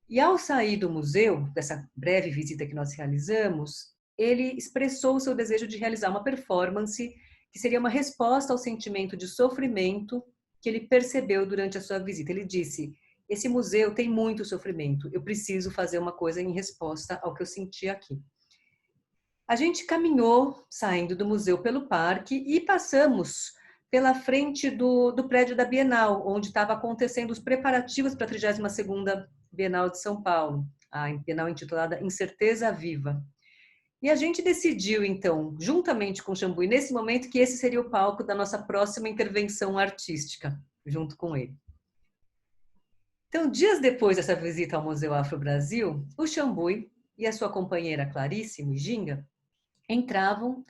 E ao sair do museu, dessa breve visita que nós realizamos, ele expressou o seu desejo de realizar uma performance que seria uma resposta ao sentimento de sofrimento que ele percebeu durante a sua visita. Ele disse, esse museu tem muito sofrimento, eu preciso fazer uma coisa em resposta ao que eu senti aqui. A gente caminhou, saindo do museu pelo parque, e passamos pela frente do prédio da Bienal, onde estava acontecendo os preparativos para a 32ª Bienal de São Paulo, a Bienal intitulada Incerteza Viva. E a gente decidiu, então, juntamente com o Xambui, nesse momento, que esse seria o palco da nossa próxima intervenção artística, junto com ele. Então, dias depois dessa visita ao Museu Afro-Brasil, o Xambui e a sua companheira Clarice Mujinga entravam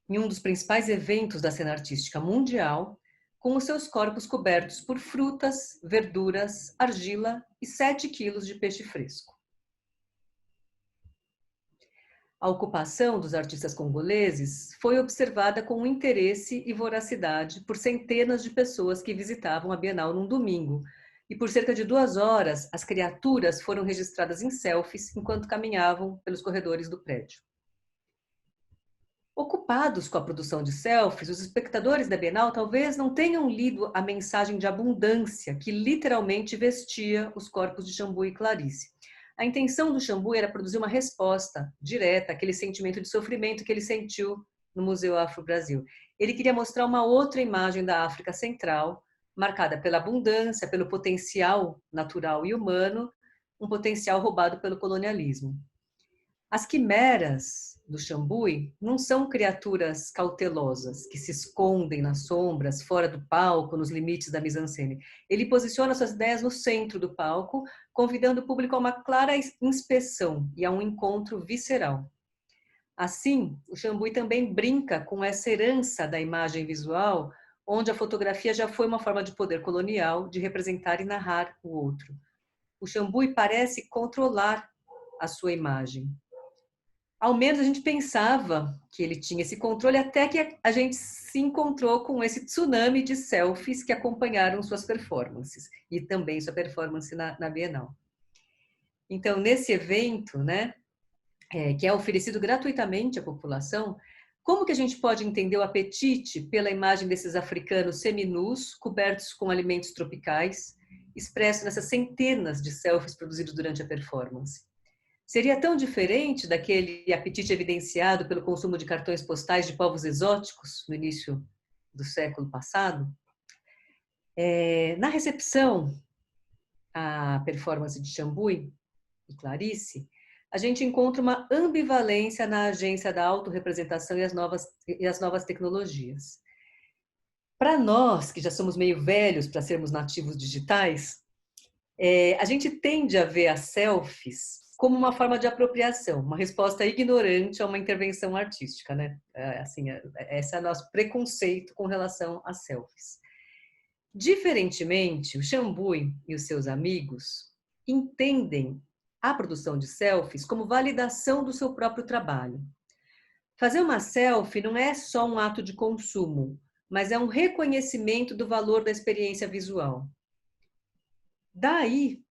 em um dos principais eventos da cena artística mundial, com os seus corpos cobertos por frutas, verduras, argila e 7 quilos de peixe fresco. A ocupação dos artistas congoleses foi observada com interesse e voracidade por centenas de pessoas que visitavam a Bienal num domingo, e por cerca de 2 horas as criaturas foram registradas em selfies enquanto caminhavam pelos corredores do prédio. Ocupados com a produção de selfies, os espectadores da Bienal talvez não tenham lido a mensagem de abundância que literalmente vestia os corpos de Xambui e Clarice. A intenção do Xambui era produzir uma resposta direta àquele sentimento de sofrimento que ele sentiu no Museu Afro-Brasil. Ele queria mostrar uma outra imagem da África Central, marcada pela abundância, pelo potencial natural e humano, um potencial roubado pelo colonialismo. As quimeras do Xambui não são criaturas cautelosas que se escondem nas sombras, fora do palco, nos limites da mise-en-scène. Ele posiciona suas ideias no centro do palco, convidando o público a uma clara inspeção e a um encontro visceral. Assim, o Xambui também brinca com essa herança da imagem visual, onde a fotografia já foi uma forma de poder colonial de representar e narrar o outro. O Xambui parece controlar a sua imagem. Ao menos a gente pensava que ele tinha esse controle, até que a gente se encontrou com esse tsunami de selfies que acompanharam suas performances, e também sua performance na Bienal. Então, nesse evento, né, que é oferecido gratuitamente à população, como que a gente pode entender o apetite pela imagem desses africanos seminus, cobertos com alimentos tropicais, expresso nessas centenas de selfies produzidos durante a performance? Seria tão diferente daquele apetite evidenciado pelo consumo de cartões postais de povos exóticos no início do século passado? Na recepção à performance de Xambui e Clarice, a gente encontra uma ambivalência na agência da autorrepresentação e as novas tecnologias. Para nós, que já somos meio velhos para sermos nativos digitais, a gente tende a ver as selfies como uma forma de apropriação, uma resposta ignorante a uma intervenção artística, né? Esse é o nosso preconceito com relação às selfies. Diferentemente, o Xambui e os seus amigos entendem a produção de selfies como validação do seu próprio trabalho. Fazer uma selfie não é só um ato de consumo, mas é um reconhecimento do valor da experiência visual. Daí,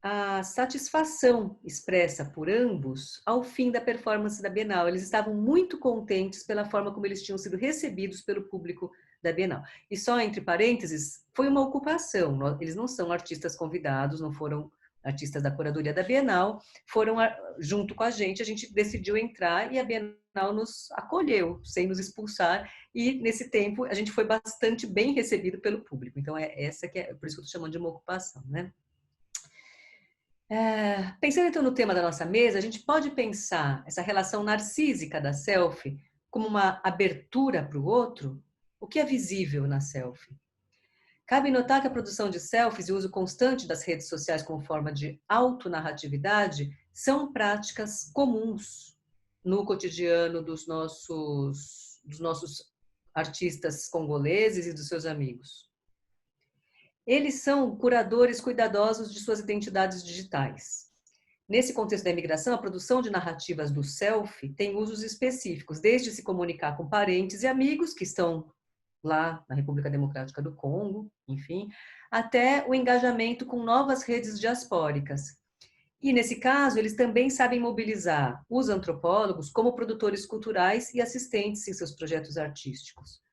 a satisfação expressa por ambos ao fim da performance da Bienal. Eles estavam muito contentes pela forma como eles tinham sido recebidos pelo público da Bienal. E só entre parênteses, foi uma ocupação. Eles não são artistas convidados, não foram artistas da curadoria da Bienal, foram junto com a gente decidiu entrar e a Bienal nos acolheu, sem nos expulsar, e nesse tempo a gente foi bastante bem recebido pelo público. Então por isso que eu estou chamando de uma ocupação, né? Pensando então no tema da nossa mesa, a gente pode pensar essa relação narcísica da selfie como uma abertura para o outro? O que é visível na selfie? Cabe notar que a produção de selfies e o uso constante das redes sociais como forma de autonarratividade são práticas comuns no cotidiano dos nossos artistas congoleses e dos seus amigos. Eles são curadores cuidadosos de suas identidades digitais. Nesse contexto da imigração, a produção de narrativas do selfie tem usos específicos, desde se comunicar com parentes e amigos que estão lá na República Democrática do Congo, enfim, até o engajamento com novas redes diaspóricas. E, nesse caso, eles também sabem mobilizar os antropólogos como produtores culturais e assistentes em seus projetos artísticos.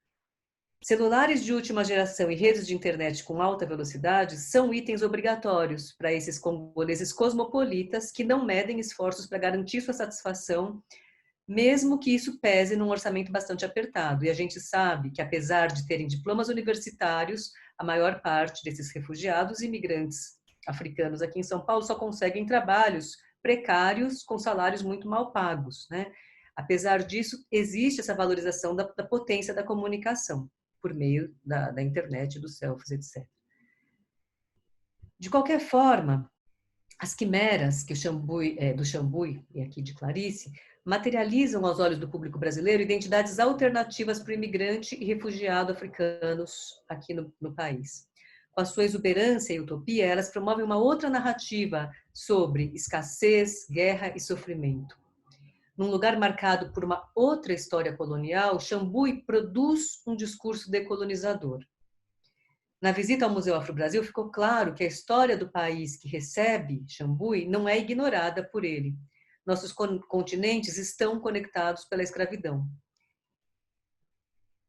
Celulares de última geração e redes de internet com alta velocidade são itens obrigatórios para esses congoleses cosmopolitas que não medem esforços para garantir sua satisfação mesmo que isso pese num orçamento bastante apertado. E a gente sabe que, apesar de terem diplomas universitários, a maior parte desses refugiados e imigrantes africanos aqui em São Paulo só conseguem trabalhos precários com salários muito mal pagos, né? Apesar disso, existe essa valorização da potência da comunicação por meio da internet, dos selfies, etc. De qualquer forma, as quimeras que do Xambui e aqui de Clarice materializam aos olhos do público brasileiro identidades alternativas para o imigrante e refugiado africanos aqui no país. Com a sua exuberância e utopia, elas promovem uma outra narrativa sobre escassez, guerra e sofrimento. Num lugar marcado por uma outra história colonial, Xambui produz um discurso decolonizador. Na visita ao Museu Afro-Brasil, ficou claro que a história do país que recebe Xambui não é ignorada por ele. Nossos continentes estão conectados pela escravidão.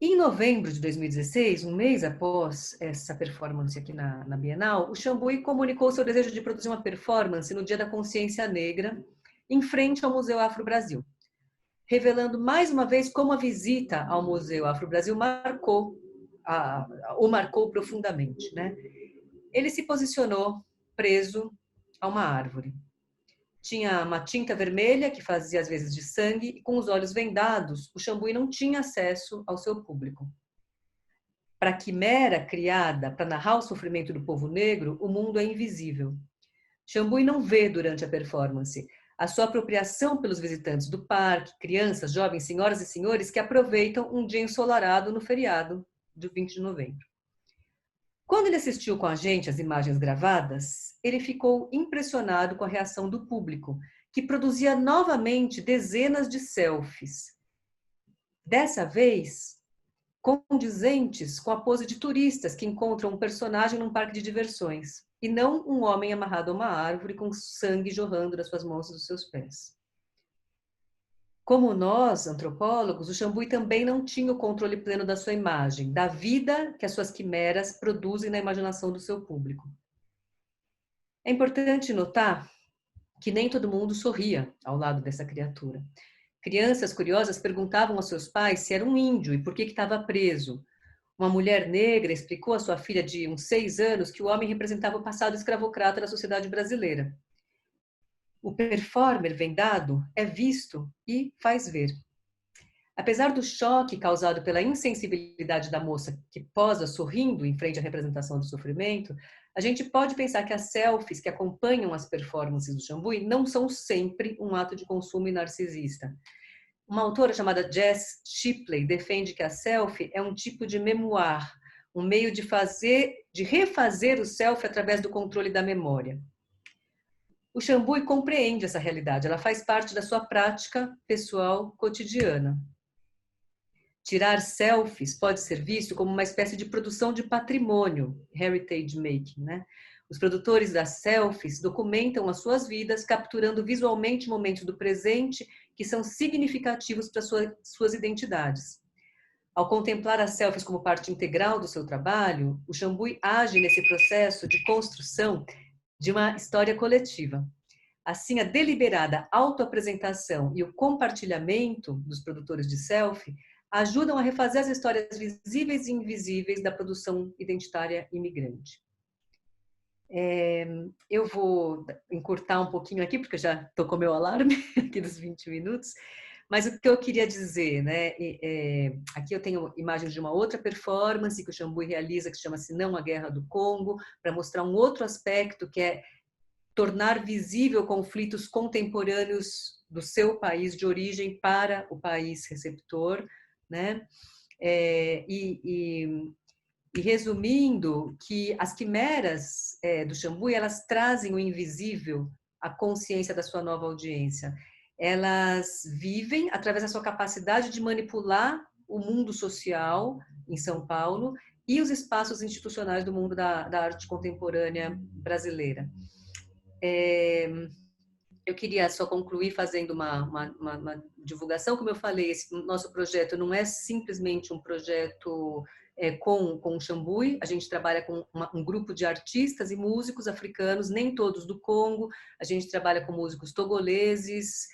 Em novembro de 2016, um mês após essa performance aqui na Bienal, o Xambui comunicou seu desejo de produzir uma performance no Dia da Consciência Negra, em frente ao Museu Afro-Brasil, revelando mais uma vez como a visita ao Museu Afro-Brasil o marcou profundamente, né? Ele se posicionou preso a uma árvore. Tinha uma tinta vermelha que fazia às vezes de sangue e com os olhos vendados, o Xambui não tinha acesso ao seu público. Para a quimera criada para narrar o sofrimento do povo negro, o mundo é invisível. Xambui não vê durante a performance a sua apropriação pelos visitantes do parque, crianças, jovens, senhoras e senhores que aproveitam um dia ensolarado no feriado de 20 de novembro. Quando ele assistiu com a gente às imagens gravadas, ele ficou impressionado com a reação do público, que produzia novamente dezenas de selfies. Dessa vez, condizentes com a pose de turistas que encontram um personagem num parque de diversões, e não um homem amarrado a uma árvore com sangue jorrando das suas mãos e dos seus pés. Como nós, antropólogos, o Xambui também não tinha o controle pleno da sua imagem, da vida que as suas quimeras produzem na imaginação do seu público. É importante notar que nem todo mundo sorria ao lado dessa criatura. Crianças curiosas perguntavam aos seus pais se era um índio e por que estava preso. Uma mulher negra explicou à sua filha de uns 6 anos que o homem representava o passado escravocrata da sociedade brasileira. O performer vendado é visto e faz ver. Apesar do choque causado pela insensibilidade da moça que posa sorrindo em frente à representação do sofrimento, a gente pode pensar que as selfies que acompanham as performances do Xambui não são sempre um ato de consumo narcisista. Uma autora chamada Jess Shipley defende que a selfie é um tipo de memoir, um meio de refazer o selfie através do controle da memória. O Xambui compreende essa realidade, ela faz parte da sua prática pessoal cotidiana. Tirar selfies pode ser visto como uma espécie de produção de patrimônio, heritage making, né? Os produtores das selfies documentam as suas vidas, capturando visualmente momentos do presente que são significativos para suas identidades. Ao contemplar as selfies como parte integral do seu trabalho, o Xambui age nesse processo de construção de uma história coletiva. Assim, a deliberada autoapresentação e o compartilhamento dos produtores de selfie ajudam a refazer as histórias visíveis e invisíveis da produção identitária imigrante. Eu vou encurtar um pouquinho aqui, porque já tocou meu alarme aqui dos 20 minutos, mas o que eu queria dizer, né? Aqui eu tenho imagens de uma outra performance que o Xambui realiza, que chama-se Não a Guerra do Congo, para mostrar um outro aspecto, que é tornar visível conflitos contemporâneos do seu país de origem para o país receptor, né? E resumindo, que as quimeras do Xambui, elas trazem o invisível à consciência da sua nova audiência. Elas vivem através da sua capacidade de manipular o mundo social em São Paulo e os espaços institucionais do mundo da arte contemporânea brasileira. Eu queria só concluir fazendo uma divulgação. Como eu falei, esse nosso projeto não é simplesmente um projeto com o Xambui. A gente trabalha com um grupo de artistas e músicos africanos, nem todos do Congo. A gente trabalha com músicos togoleses,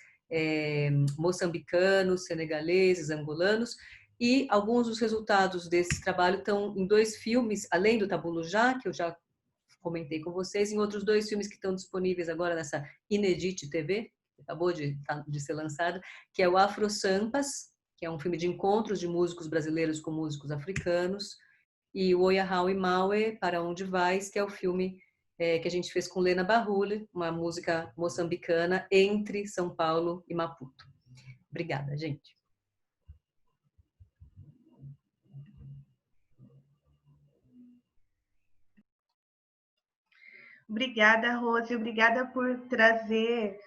moçambicanos, senegaleses, angolanos, e alguns dos resultados desse trabalho estão em 2 filmes, além do Tabulujá, que eu já comentei com vocês, em outros 2 filmes que estão disponíveis agora nessa Inedit TV, que acabou de ser lançado, que é o Afro Sampas, que é um filme de encontros de músicos brasileiros com músicos africanos, e o Oyahau e Maue, Para Onde Vais, que é o filme que a gente fez com Lena Barrule, uma música moçambicana entre São Paulo e Maputo. Obrigada, gente. Obrigada, Rose, obrigada por trazer.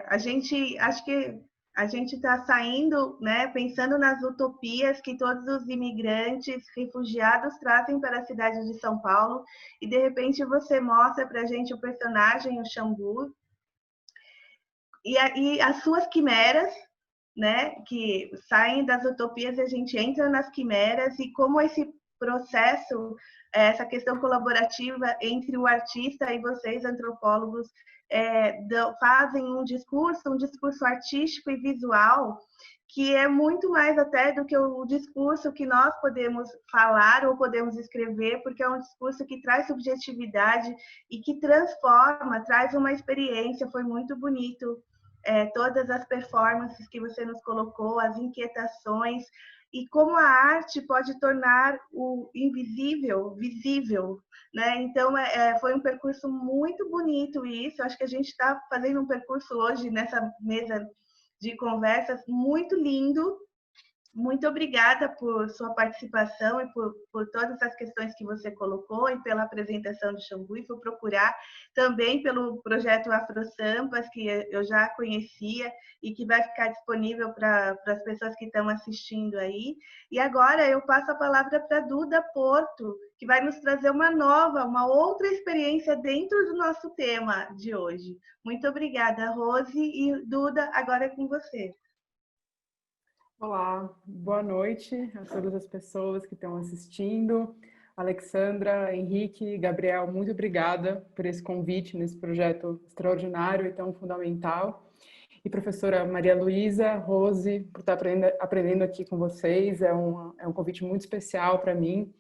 Acho que a gente está saindo, né, pensando nas utopias que todos os imigrantes, refugiados trazem para a cidade de São Paulo, e de repente você mostra para a gente o personagem, o Xambu, e as suas quimeras, né, que saem das utopias e a gente entra nas quimeras, e como esse processo, essa questão colaborativa entre o artista e vocês, antropólogos, fazem um discurso artístico e visual que é muito mais até do que o discurso que nós podemos falar ou podemos escrever, porque é um discurso que traz subjetividade e que transforma, traz uma experiência. Foi muito bonito todas as performances que você nos colocou, as inquietações, e como a arte pode tornar o invisível visível, né? Então, foi um percurso muito bonito isso. Acho que a gente está fazendo um percurso hoje nessa mesa de conversas muito lindo. Muito obrigada por sua participação e por todas as questões que você colocou e pela apresentação do Xambu. E fui procurar também pelo projeto Afro Sampas, que eu já conhecia e que vai ficar disponível para as pessoas que estão assistindo aí. E agora eu passo a palavra para a Duda Porto, que vai nos trazer uma outra experiência dentro do nosso tema de hoje. Muito obrigada, Rose, e Duda, agora é com você. Olá, boa noite a todas as pessoas que estão assistindo. Alexandra, Henrique, Gabriel, muito obrigada por esse convite nesse projeto extraordinário e tão fundamental. E professora Maria Luísa, Rose, por estar aprendendo aqui com vocês, é um convite muito especial para mim.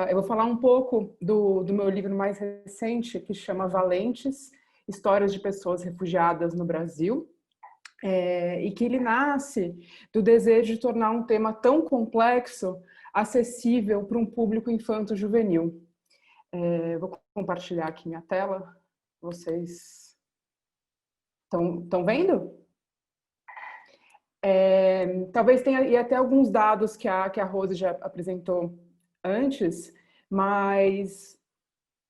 Eu vou falar um pouco do meu livro mais recente, que chama Valentes, Histórias de Pessoas Refugiadas no Brasil. E que ele nasce do desejo de tornar um tema tão complexo acessível para um público infanto-juvenil. Vou compartilhar aqui minha tela. Vocês estão vendo? Talvez tenha até alguns dados que a Rose já apresentou antes, mas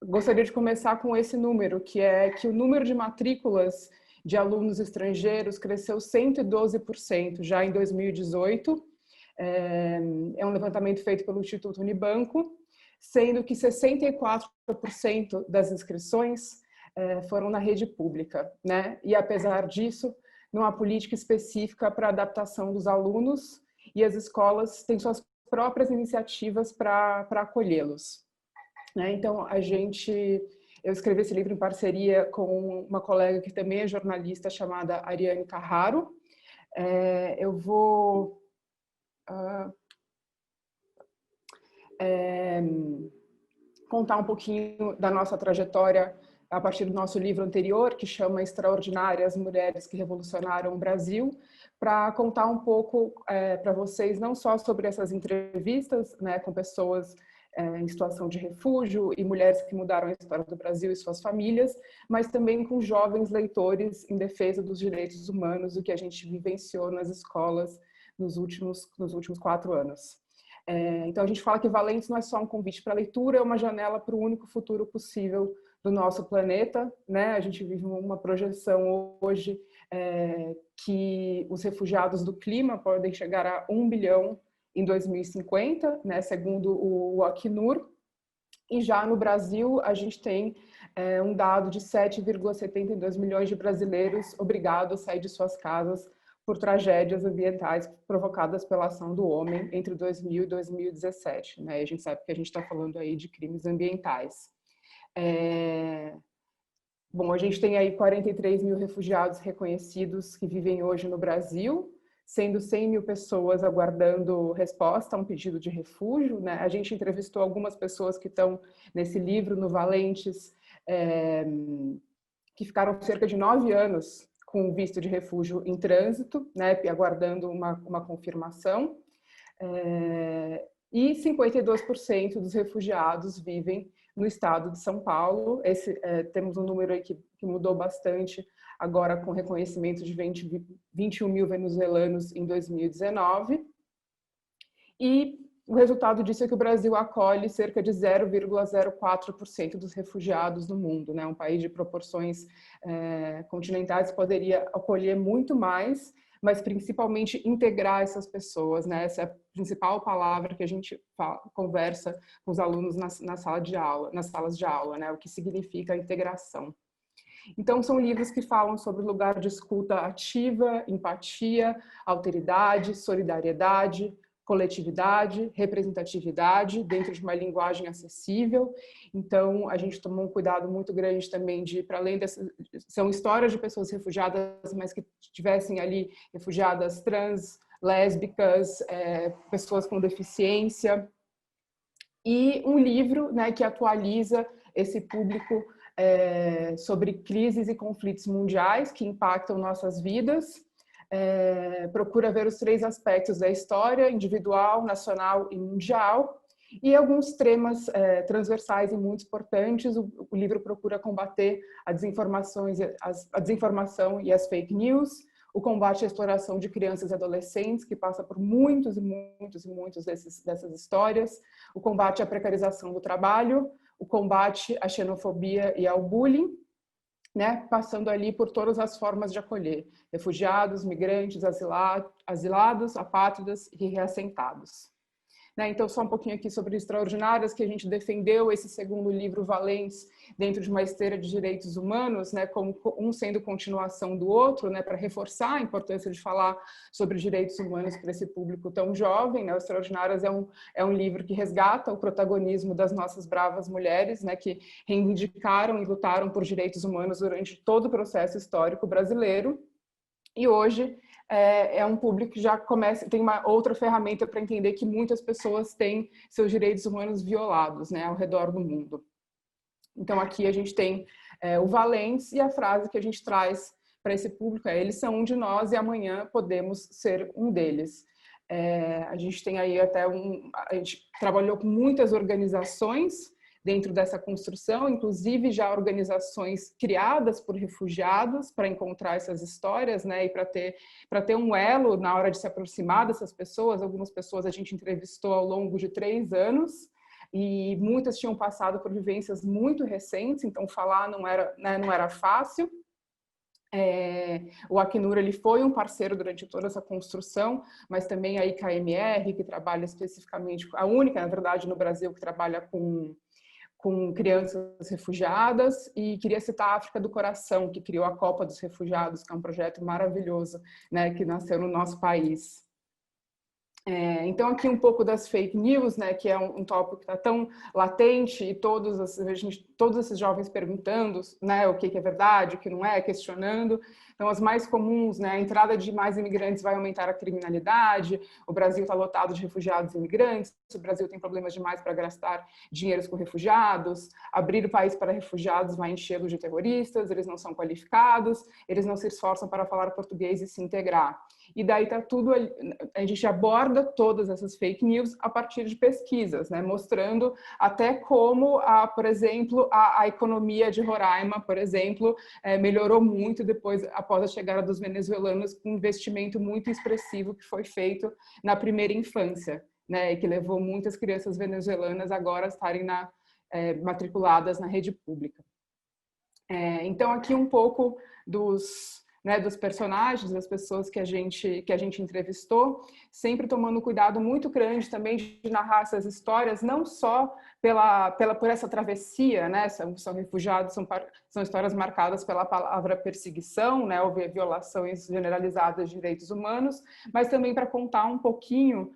gostaria de começar com esse número, que é que o número de matrículas de alunos estrangeiros cresceu 112% já em 2018. É um levantamento feito pelo Instituto Unibanco, sendo que 64% das inscrições foram na rede pública, né? E apesar disso, não há política específica para a adaptação dos alunos, e as escolas têm suas próprias iniciativas para acolhê-los, né? Então, eu escrevi esse livro em parceria com uma colega que também é jornalista, chamada Ariane Carraro. Eu vou contar um pouquinho da nossa trajetória a partir do nosso livro anterior, que chama Extraordinárias Mulheres que Revolucionaram o Brasil, para contar um pouco para vocês, não só sobre essas entrevistas, né, com pessoas em situação de refúgio e mulheres que mudaram a história do Brasil e suas famílias, mas também com jovens leitores em defesa dos direitos humanos, o que a gente vivenciou nas escolas nos últimos 4 anos. Então a gente fala que Valentes não é só um convite para leitura, é uma janela para o único futuro possível do nosso planeta, né? A gente vive uma projeção hoje que os refugiados do clima podem chegar a 1 bilhão em 2050, né, segundo o Acnur, e já no Brasil a gente tem um dado de 7,72 milhões de brasileiros obrigados a sair de suas casas por tragédias ambientais provocadas pela ação do homem entre 2000 e 2017, né? A gente sabe que a gente está falando aí de crimes ambientais. Bom, a gente tem aí 43 mil refugiados reconhecidos que vivem hoje no Brasil, sendo 100 mil pessoas aguardando resposta a um pedido de refúgio, né? A gente entrevistou algumas pessoas que estão nesse livro, no Valentes, que ficaram cerca de 9 anos com visto de refúgio em trânsito, né? Aguardando uma confirmação. E 52% dos refugiados vivem no estado de São Paulo. Temos um número aí que mudou bastante, agora com reconhecimento de 21 mil venezuelanos em 2019. E o resultado disso é que o Brasil acolhe cerca de 0,04% dos refugiados no mundo, né? Um país de proporções continentais poderia acolher muito mais, mas principalmente integrar essas pessoas, né? Essa é a principal palavra que a gente conversa com os alunos nas salas de aula, né? O que significa a integração. Então, são livros que falam sobre o lugar de escuta ativa, empatia, alteridade, solidariedade, coletividade, representatividade, dentro de uma linguagem acessível. Então, a gente tomou um cuidado muito grande também de, para além dessas, são histórias de pessoas refugiadas, mas que tivessem ali refugiadas trans, lésbicas, pessoas com deficiência. E um livro, né, que atualiza esse público sobre crises e conflitos mundiais que impactam nossas vidas. Procura ver os 3 aspectos da história, individual, nacional e mundial, e alguns temas transversais e muito importantes. O livro procura combater a desinformação e as fake news, o combate à exploração de crianças e adolescentes, que passa por muitos e muitos e muitos dessas histórias, o combate à precarização do trabalho, o combate à xenofobia e ao bullying, né, passando ali por todas as formas de acolher refugiados, migrantes, asilados, apátridas e reassentados. Então, só um pouquinho aqui sobre Extraordinárias, que a gente defendeu esse segundo livro, Valentes, dentro de uma esteira de direitos humanos, né, como um sendo continuação do outro, né, para reforçar a importância de falar sobre direitos humanos para esse público tão jovem. Né? O Extraordinárias é um livro que resgata o protagonismo das nossas bravas mulheres, né, que reivindicaram e lutaram por direitos humanos durante todo o processo histórico brasileiro. E hoje é um público que já tem uma outra ferramenta para entender que muitas pessoas têm seus direitos humanos violados, né, ao redor do mundo. Então, aqui a gente tem o Valentes, e a frase que a gente traz para esse público é: eles são um de nós e amanhã podemos ser um deles. A gente tem aí a gente trabalhou com muitas organizações dentro dessa construção, inclusive já organizações criadas por refugiados para encontrar essas histórias, né, e para ter um elo na hora de se aproximar dessas pessoas. Algumas pessoas a gente entrevistou ao longo de 3 anos, e muitas tinham passado por vivências muito recentes, então falar não era fácil. O Acnur, ele foi um parceiro durante toda essa construção, mas também a IKMR, que trabalha especificamente, a única, na verdade, no Brasil que trabalha com crianças refugiadas. E queria citar a África do Coração, que criou a Copa dos Refugiados, que é um projeto maravilhoso, né, que nasceu no nosso país. Então, aqui um pouco das fake news, né, que é um tópico que está tão latente, e todos esses jovens perguntando, né, o que é verdade, o que não é, questionando. Então, as mais comuns, né, a entrada de mais imigrantes vai aumentar a criminalidade, o Brasil está lotado de refugiados e imigrantes, o Brasil tem problemas demais para gastar dinheiros com refugiados, abrir o país para refugiados vai enchê-lo de terroristas, eles não são qualificados, eles não se esforçam para falar português e se integrar. E daí está tudo, a gente aborda todas essas fake news a partir de pesquisas, né, mostrando até como, por exemplo, a economia de Roraima, por exemplo, melhorou muito após a chegada dos venezuelanos, com um investimento muito expressivo que foi feito na primeira infância, né, e que levou muitas crianças venezuelanas agora a estarem matriculadas na rede pública. Então, aqui um pouco dos personagens, das pessoas que a gente entrevistou, sempre tomando cuidado muito grande também de narrar essas histórias, não só por essa travessia, né? São refugiados, são histórias marcadas pela palavra perseguição, né? Houve violações generalizadas de direitos humanos, mas também para contar um pouquinho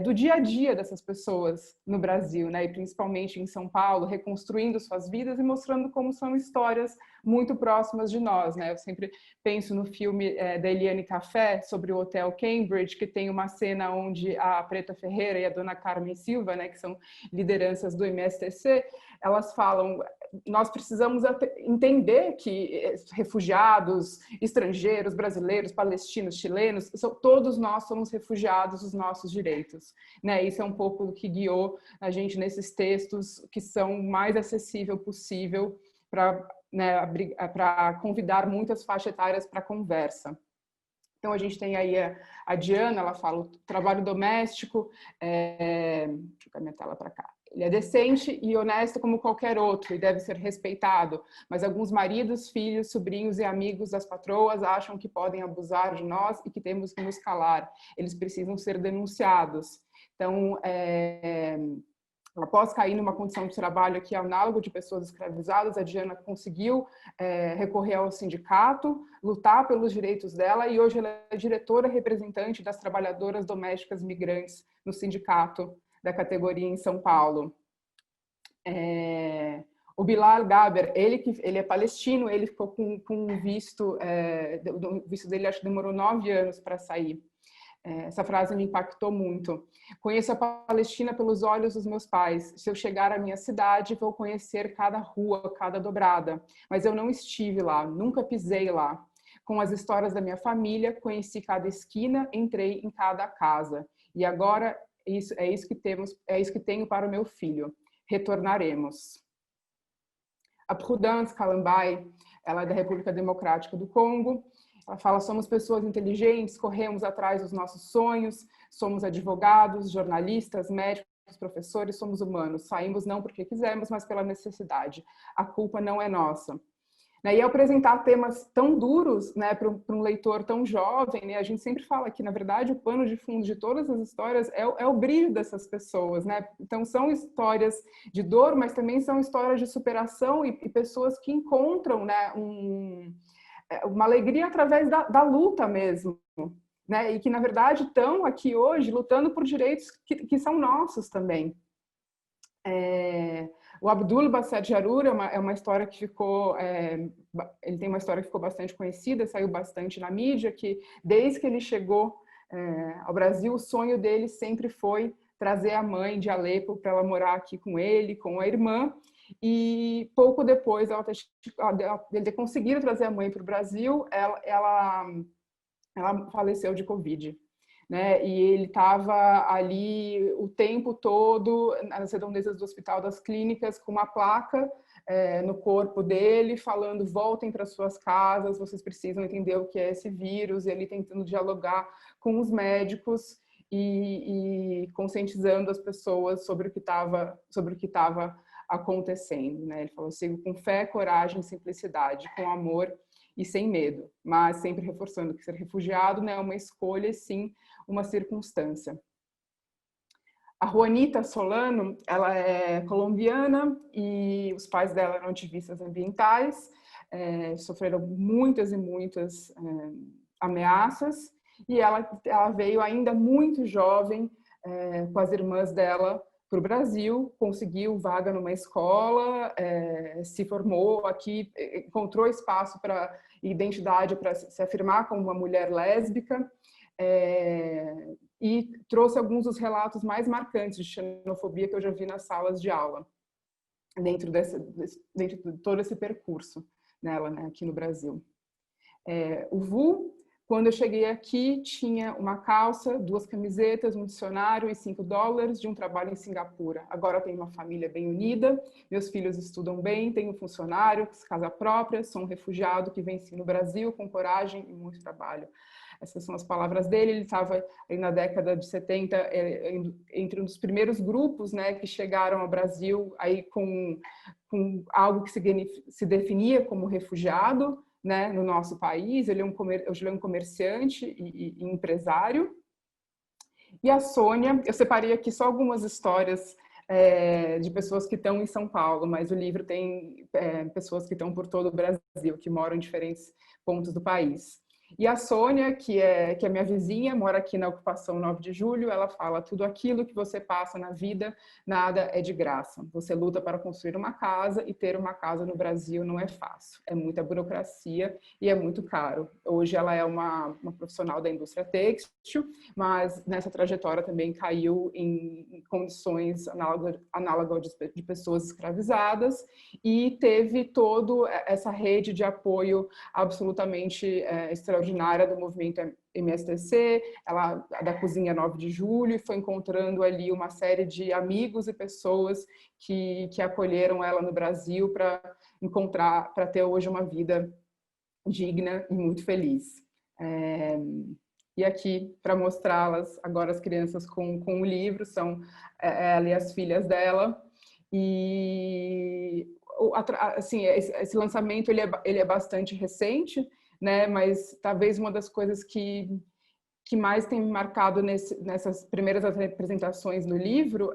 do dia a dia dessas pessoas no Brasil, né? E principalmente em São Paulo, reconstruindo suas vidas e mostrando como são histórias muito próximas de nós, né? Eu sempre penso no filme da Eliane Café sobre o Hotel Cambridge, que tem uma cena onde a Preta Ferreira e a Dona Carmen Silva, né, que são lideranças do MSTC, elas falam: nós precisamos entender que refugiados, estrangeiros, brasileiros, palestinos, chilenos, todos nós somos refugiados dos nossos direitos, né? Isso é um pouco o que guiou a gente nesses textos que são o mais acessível possível para, né, para convidar muitas faixas etárias para a conversa. Então, a gente tem aí a Diana, ela fala: o trabalho doméstico, deixa eu colocar minha tela para cá, ele é decente e honesto como qualquer outro e deve ser respeitado, mas alguns maridos, filhos, sobrinhos e amigos das patroas acham que podem abusar de nós e que temos que nos calar. Eles precisam ser denunciados. Então, após cair numa condição de trabalho que é análogo de pessoas escravizadas, a Diana conseguiu recorrer ao sindicato, lutar pelos direitos dela, e hoje ela é diretora representante das trabalhadoras domésticas migrantes no sindicato da categoria em São Paulo. O Bilal Gaber, ele é palestino, ele ficou com um visto, o visto dele acho que demorou 9 anos para sair. Essa frase me impactou muito. Conheço a Palestina pelos olhos dos meus pais. Se eu chegar à minha cidade, vou conhecer cada rua, cada dobrada. Mas eu não estive lá, nunca pisei lá. Com as histórias da minha família, conheci cada esquina, entrei em cada casa. E agora é isso que tenho para o meu filho. Retornaremos. A Prudence Kalambai, ela é da República Democrática do Congo. Ela fala: somos pessoas inteligentes, corremos atrás dos nossos sonhos, somos advogados, jornalistas, médicos, professores, somos humanos. Saímos não porque quisemos, mas pela necessidade. A culpa não é nossa. E ao apresentar temas tão duros, né, para um leitor tão jovem, né, a gente sempre fala que, na verdade, o pano de fundo de todas as histórias é o brilho dessas pessoas, né? Então, são histórias de dor, mas também são histórias de superação e pessoas que encontram, né, uma alegria através da luta mesmo, né? E que, na verdade, estão aqui hoje lutando por direitos que são nossos também. O Abdul Basset Jarur é uma história que ficou... ele tem uma história que ficou bastante conhecida, saiu bastante na mídia, que desde que ele chegou ao Brasil, o sonho dele sempre foi trazer a mãe de Alepo para ela morar aqui com ele, com a irmã, e pouco depois ele ter conseguido trazer a mãe para o Brasil, ela faleceu de Covid, né? E ele estava ali o tempo todo nas redondezas do Hospital das Clínicas com uma placa no corpo dele falando: voltem para suas casas, vocês precisam entender o que é esse vírus. E ele tentando dialogar com os médicos e conscientizando as pessoas sobre o que estava acontecendo, né? Ele falou: sigo com fé, coragem, simplicidade, com amor e sem medo, mas sempre reforçando que ser refugiado não é uma escolha, sim uma circunstância. A Juanita Solano, ela é colombiana e os pais dela eram ativistas ambientais, sofreram muitas e muitas ameaças, e ela veio ainda muito jovem com as irmãs dela para o Brasil, conseguiu vaga numa escola, se formou aqui, encontrou espaço para identidade, para se afirmar como uma mulher lésbica, e trouxe alguns dos relatos mais marcantes de xenofobia que eu já vi nas salas de aula, dentro de todo esse percurso dela, né, aqui no Brasil. O Vu, quando eu cheguei aqui, tinha uma calça, 2 camisetas, um dicionário e $5 de um trabalho em Singapura. Agora tenho uma família bem unida, meus filhos estudam bem, tenho um funcionário, casa própria, sou um refugiado que venci no Brasil com coragem e muito trabalho. Essas são as palavras dele. Ele estava na década de 70 entre um dos primeiros grupos, né, que chegaram ao Brasil aí com algo que se definia como refugiado, né, no nosso país. Ele é um comerciante e empresário. E a Sônia, eu separei aqui só algumas histórias de pessoas que estão em São Paulo, mas o livro tem pessoas que estão por todo o Brasil, que moram em diferentes pontos do país. E a Sônia, que é minha vizinha, mora aqui na Ocupação 9 de Julho, ela fala: tudo aquilo que você passa na vida, nada é de graça. Você luta para construir uma casa, e ter uma casa no Brasil não é fácil. É muita burocracia e é muito caro. Hoje ela é uma profissional da indústria têxtil, mas nessa trajetória também caiu em condições análogas de pessoas escravizadas, e teve toda essa rede de apoio absolutamente extraordinária do movimento MSTC, ela da Cozinha 9 de Julho, e foi encontrando ali uma série de amigos e pessoas que acolheram ela no Brasil para ter hoje uma vida digna e muito feliz. E aqui, para mostrá-las, agora as crianças com o livro, são ela e as filhas dela. E assim, esse lançamento ele é bastante recente, né? Mas talvez uma das coisas que mais tem me marcado nessas primeiras apresentações no livro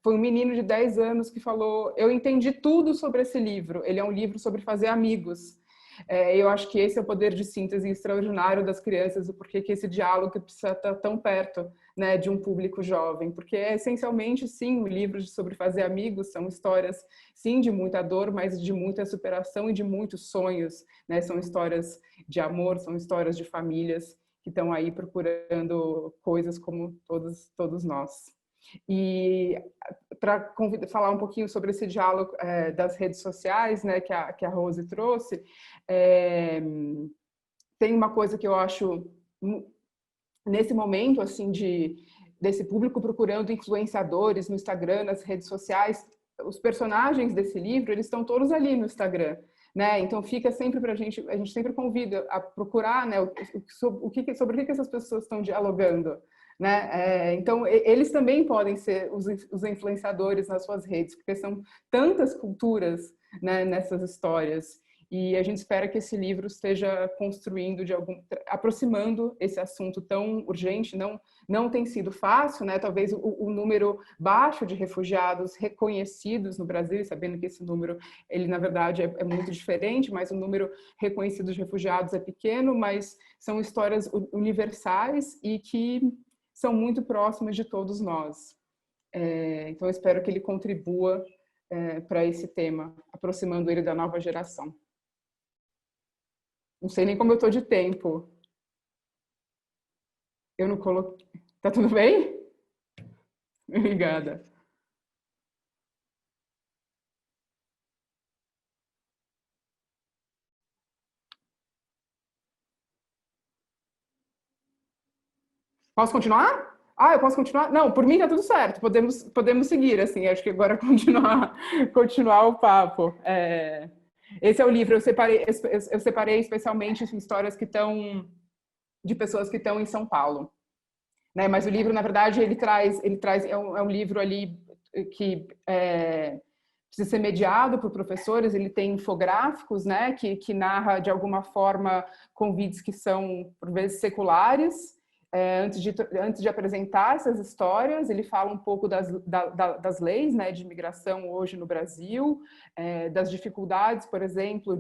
foi um menino de 10 anos que falou: eu entendi tudo sobre esse livro, ele é um livro sobre fazer amigos. Eu acho que esse é o poder de síntese extraordinário das crianças, o porquê que esse diálogo precisa estar tão perto, né, de um público jovem, porque essencialmente, sim, o livro sobre fazer amigos são histórias, sim, de muita dor, mas de muita superação e de muitos sonhos, né? São histórias de amor, são histórias de famílias que estão aí procurando coisas como todos nós. E para falar um pouquinho sobre esse diálogo das redes sociais, né, que a Rose trouxe, tem uma coisa que eu acho, nesse momento assim desse público procurando influenciadores no Instagram, nas redes sociais, os personagens desse livro, eles estão todos ali no Instagram, né? Então fica sempre para a gente sempre convida a procurar, né, sobre o que essas pessoas estão dialogando, né? Então eles também podem ser os influenciadores nas suas redes, porque são tantas culturas, né, nessas histórias. E a gente espera que esse livro esteja construindo, aproximando esse assunto tão urgente. Não tem sido fácil, né? Talvez o número baixo de refugiados reconhecidos no Brasil, sabendo que esse número, ele na verdade é muito diferente, mas o número reconhecido de refugiados é pequeno, mas são histórias universais e que são muito próximas de todos nós. Então eu espero que ele contribua para esse tema, aproximando ele da nova geração. Não sei nem como eu estou de tempo. Eu não coloquei. Tá tudo bem? Obrigada. Posso continuar? Eu posso continuar? Não, por mim tá tudo certo. Podemos seguir, assim. Acho que agora continuar o papo. Esse é o livro. Eu separei especialmente histórias de pessoas que estão em São Paulo, né? Mas o livro, na verdade, ele traz é um livro ali que precisa ser mediado por professores. Ele tem infográficos, né, que narra de alguma forma convites que são por vezes seculares. Antes de apresentar essas histórias, ele fala um pouco das leis, né, de imigração hoje no Brasil, das dificuldades, por exemplo,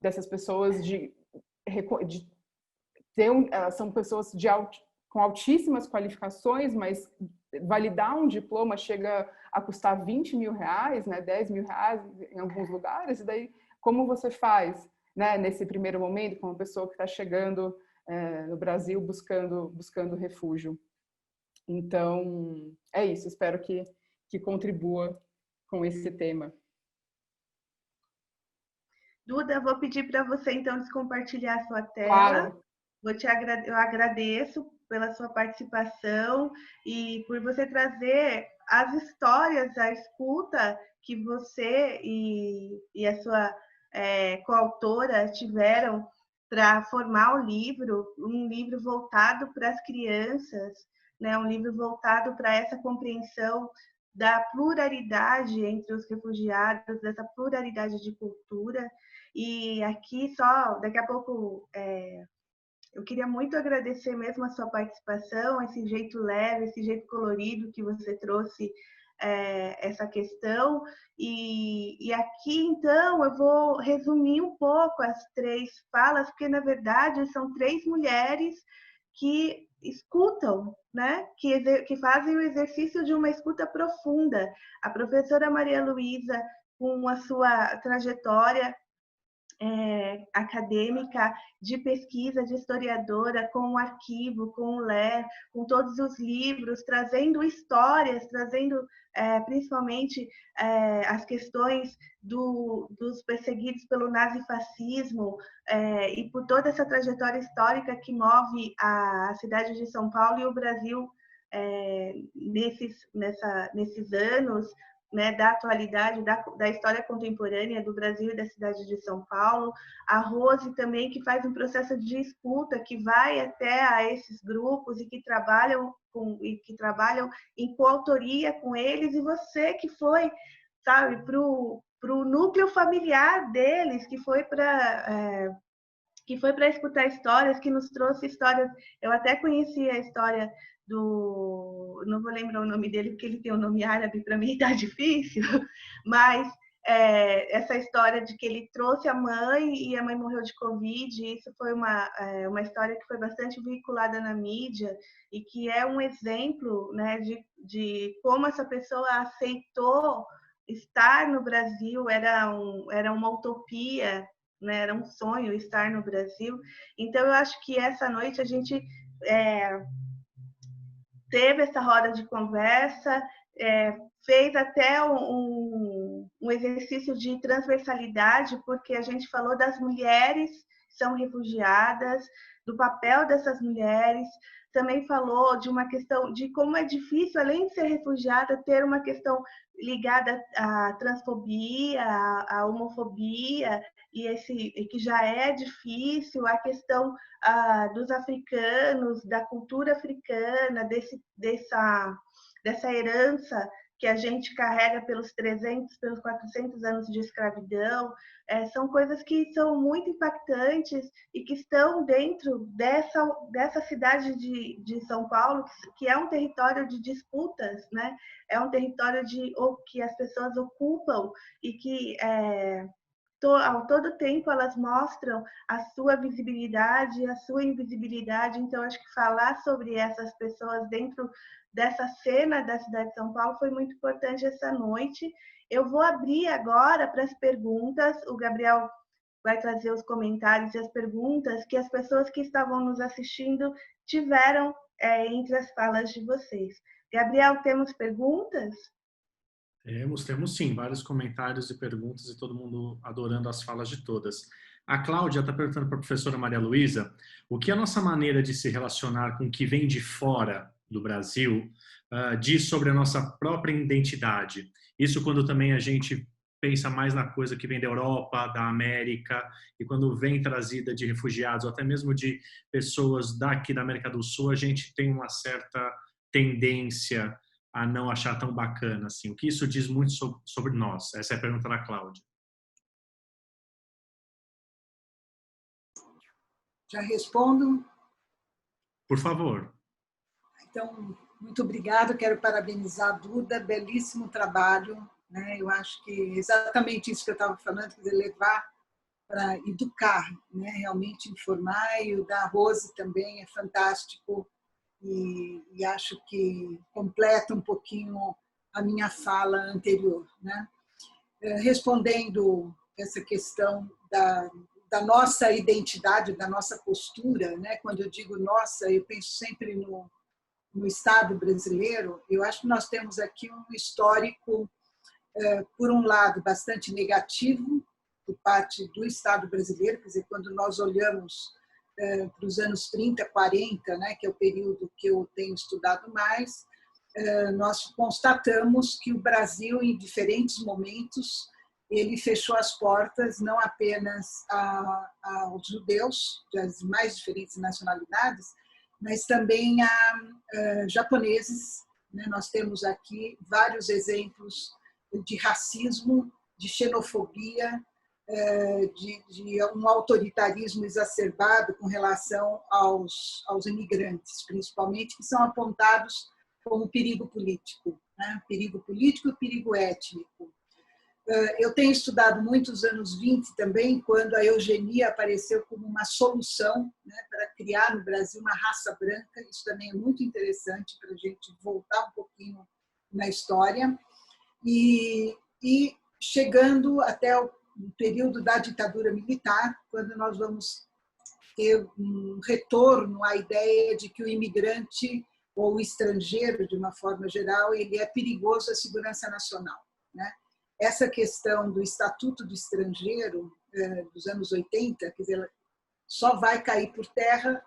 dessas pessoas de ter são pessoas com altíssimas qualificações, mas validar um diploma chega a custar 20 mil reais, né, 10 mil reais em alguns lugares. E daí, como você faz, né, nesse primeiro momento, com uma pessoa que está chegando no Brasil buscando refúgio? Então, é isso. Espero que contribua com esse tema. Duda, vou pedir para você, então, descompartilhar a sua tela. Claro. Eu agradeço pela sua participação e por você trazer as histórias, a escuta que você e a sua coautora tiveram para formar o livro, um livro voltado para as crianças, né? Um livro voltado para essa compreensão da pluralidade entre os refugiados, dessa pluralidade de cultura. E aqui só, daqui a pouco, Eu queria muito agradecer mesmo a sua participação, esse jeito leve, esse jeito colorido que você trouxe essa questão. E aqui, então, eu vou resumir um pouco as 3 falas, porque, na verdade, são 3 mulheres que escutam, né? Que fazem o exercício de uma escuta profunda. A professora Maria Luísa, com a sua trajetória acadêmica, de pesquisa, de historiadora, com o arquivo, com o LER, com todos os livros, trazendo histórias, trazendo principalmente as questões dos perseguidos pelo nazifascismo e por toda essa trajetória histórica que move a cidade de São Paulo e o Brasil nesses anos, né, da atualidade, da história contemporânea do Brasil e da cidade de São Paulo. A Rose também, que faz um processo de escuta, que vai até a esses grupos e que trabalham em coautoria com eles, e você que foi, sabe, para o núcleo familiar deles, que foi para escutar histórias, que nos trouxe histórias. Eu até conheci a história não vou lembrar o nome dele, porque ele tem um nome árabe, para mim está difícil, mas essa história de que ele trouxe a mãe e a mãe morreu de Covid, isso foi uma história que foi bastante veiculada na mídia e que é um exemplo, né, de como essa pessoa aceitou estar no Brasil, era uma utopia, né, era um sonho estar no Brasil. Então, eu acho que essa noite a gente teve essa roda de conversa, fez até um exercício de transversalidade, porque a gente falou das mulheres que são refugiadas, do papel dessas mulheres, também falou de uma questão de como é difícil, além de ser refugiada, ter uma questão ligada à transfobia, à homofobia, e que já é difícil, a questão dos africanos, da cultura africana, dessa herança que a gente carrega pelos 400 anos de escravidão. São coisas que são muito impactantes e que estão dentro dessa cidade de São Paulo, que é um território de disputas, né? É um território que as pessoas ocupam e que ao todo tempo elas mostram a sua visibilidade, a sua invisibilidade. Então, acho que falar sobre essas pessoas dentro dessa cena da cidade de São Paulo foi muito importante essa noite. Eu vou abrir agora para as perguntas. O Gabriel vai trazer os comentários e as perguntas que as pessoas que estavam nos assistindo tiveram entre as falas de vocês. Gabriel, temos perguntas? Temos sim, vários comentários e perguntas e todo mundo adorando as falas de todas. A Cláudia está perguntando para a professora Maria Luísa o que a nossa maneira de se relacionar com o que vem de fora do Brasil diz sobre a nossa própria identidade. Isso quando também a gente pensa mais na coisa que vem da Europa, da América, e quando vem trazida de refugiados, ou até mesmo de pessoas daqui da América do Sul, a gente tem uma certa tendência a não achar tão bacana assim. O que isso diz muito sobre nós? Essa é a pergunta da Cláudia. Já respondo? Por favor. Então, muito obrigada. Quero parabenizar a Duda, belíssimo trabalho, né? Eu acho que exatamente isso que eu estava falando, quer dizer, levar para educar, né? Realmente informar, e o da Rose também é fantástico. E acho que completa um pouquinho a minha fala anterior, né? Respondendo essa questão da nossa identidade, da nossa postura, né? Quando eu digo nossa, eu penso sempre no Estado brasileiro. Eu acho que nós temos aqui um histórico, por um lado, bastante negativo por parte do Estado brasileiro, quer dizer, quando nós olhamos para os anos 30, 40, né, que é o período que eu tenho estudado mais, nós constatamos que o Brasil, em diferentes momentos, ele fechou as portas não apenas aos judeus, das mais diferentes nacionalidades, mas também a japoneses. Né? Nós temos aqui vários exemplos de racismo, de xenofobia, de um autoritarismo exacerbado com relação aos imigrantes, principalmente, que são apontados como perigo político, né? Perigo político e perigo étnico. Eu tenho estudado muito os anos 20 também, quando a eugenia apareceu como uma solução, né, para criar no Brasil uma raça branca. Isso também é muito interessante para a gente voltar um pouquinho na história. E chegando até o período da ditadura militar, quando nós vamos ter um retorno à ideia de que o imigrante ou o estrangeiro, de uma forma geral, ele é perigoso à segurança nacional, né? Essa questão do Estatuto do Estrangeiro dos anos 80, quer dizer, só vai cair por terra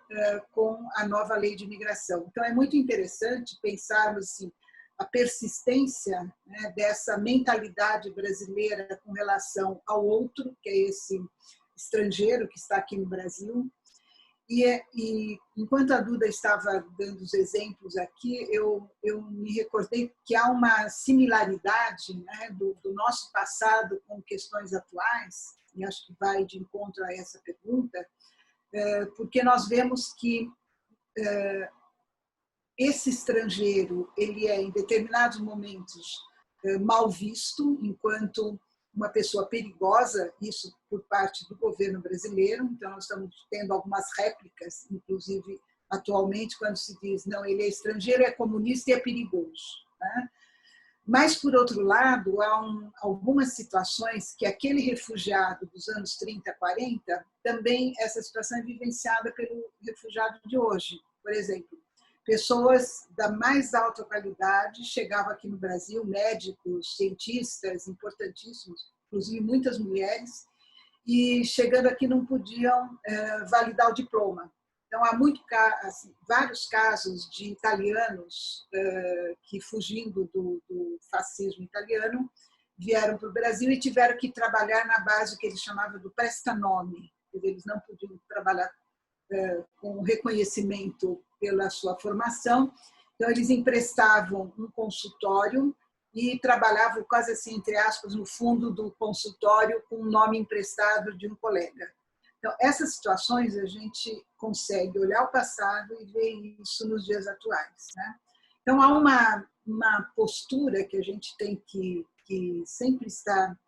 com a nova lei de imigração. Então, é muito interessante pensarmos assim, a persistência, né, dessa mentalidade brasileira com relação ao outro, que é esse estrangeiro que está aqui no Brasil. E enquanto a Duda estava dando os exemplos aqui, eu me recordei que há uma similaridade, né, do nosso passado com questões atuais, e acho que vai de encontro a essa pergunta, porque nós vemos que esse estrangeiro ele é, em determinados momentos, mal visto enquanto uma pessoa perigosa, isso por parte do governo brasileiro. Então, nós estamos tendo algumas réplicas, inclusive atualmente, quando se diz, não, ele é estrangeiro, é comunista e é perigoso, né? Mas, por outro lado, há algumas situações que aquele refugiado dos anos 30, 40, também essa situação é vivenciada pelo refugiado de hoje. Por exemplo, pessoas da mais alta qualidade chegavam aqui no Brasil, médicos, cientistas importantíssimos, inclusive muitas mulheres, e chegando aqui não podiam validar o diploma. Então, há assim, vários casos de italianos que, fugindo do fascismo italiano, vieram para o Brasil e tiveram que trabalhar na base que eles chamavam do prestanome. Eles não podiam trabalhar com reconhecimento pela sua formação. Então, eles emprestavam um consultório e trabalhavam quase assim, entre aspas, no fundo do consultório com o nome emprestado de um colega. Então, essas situações a gente consegue olhar o passado e ver isso nos dias atuais, né? Então, há uma postura que a gente tem que sempre estar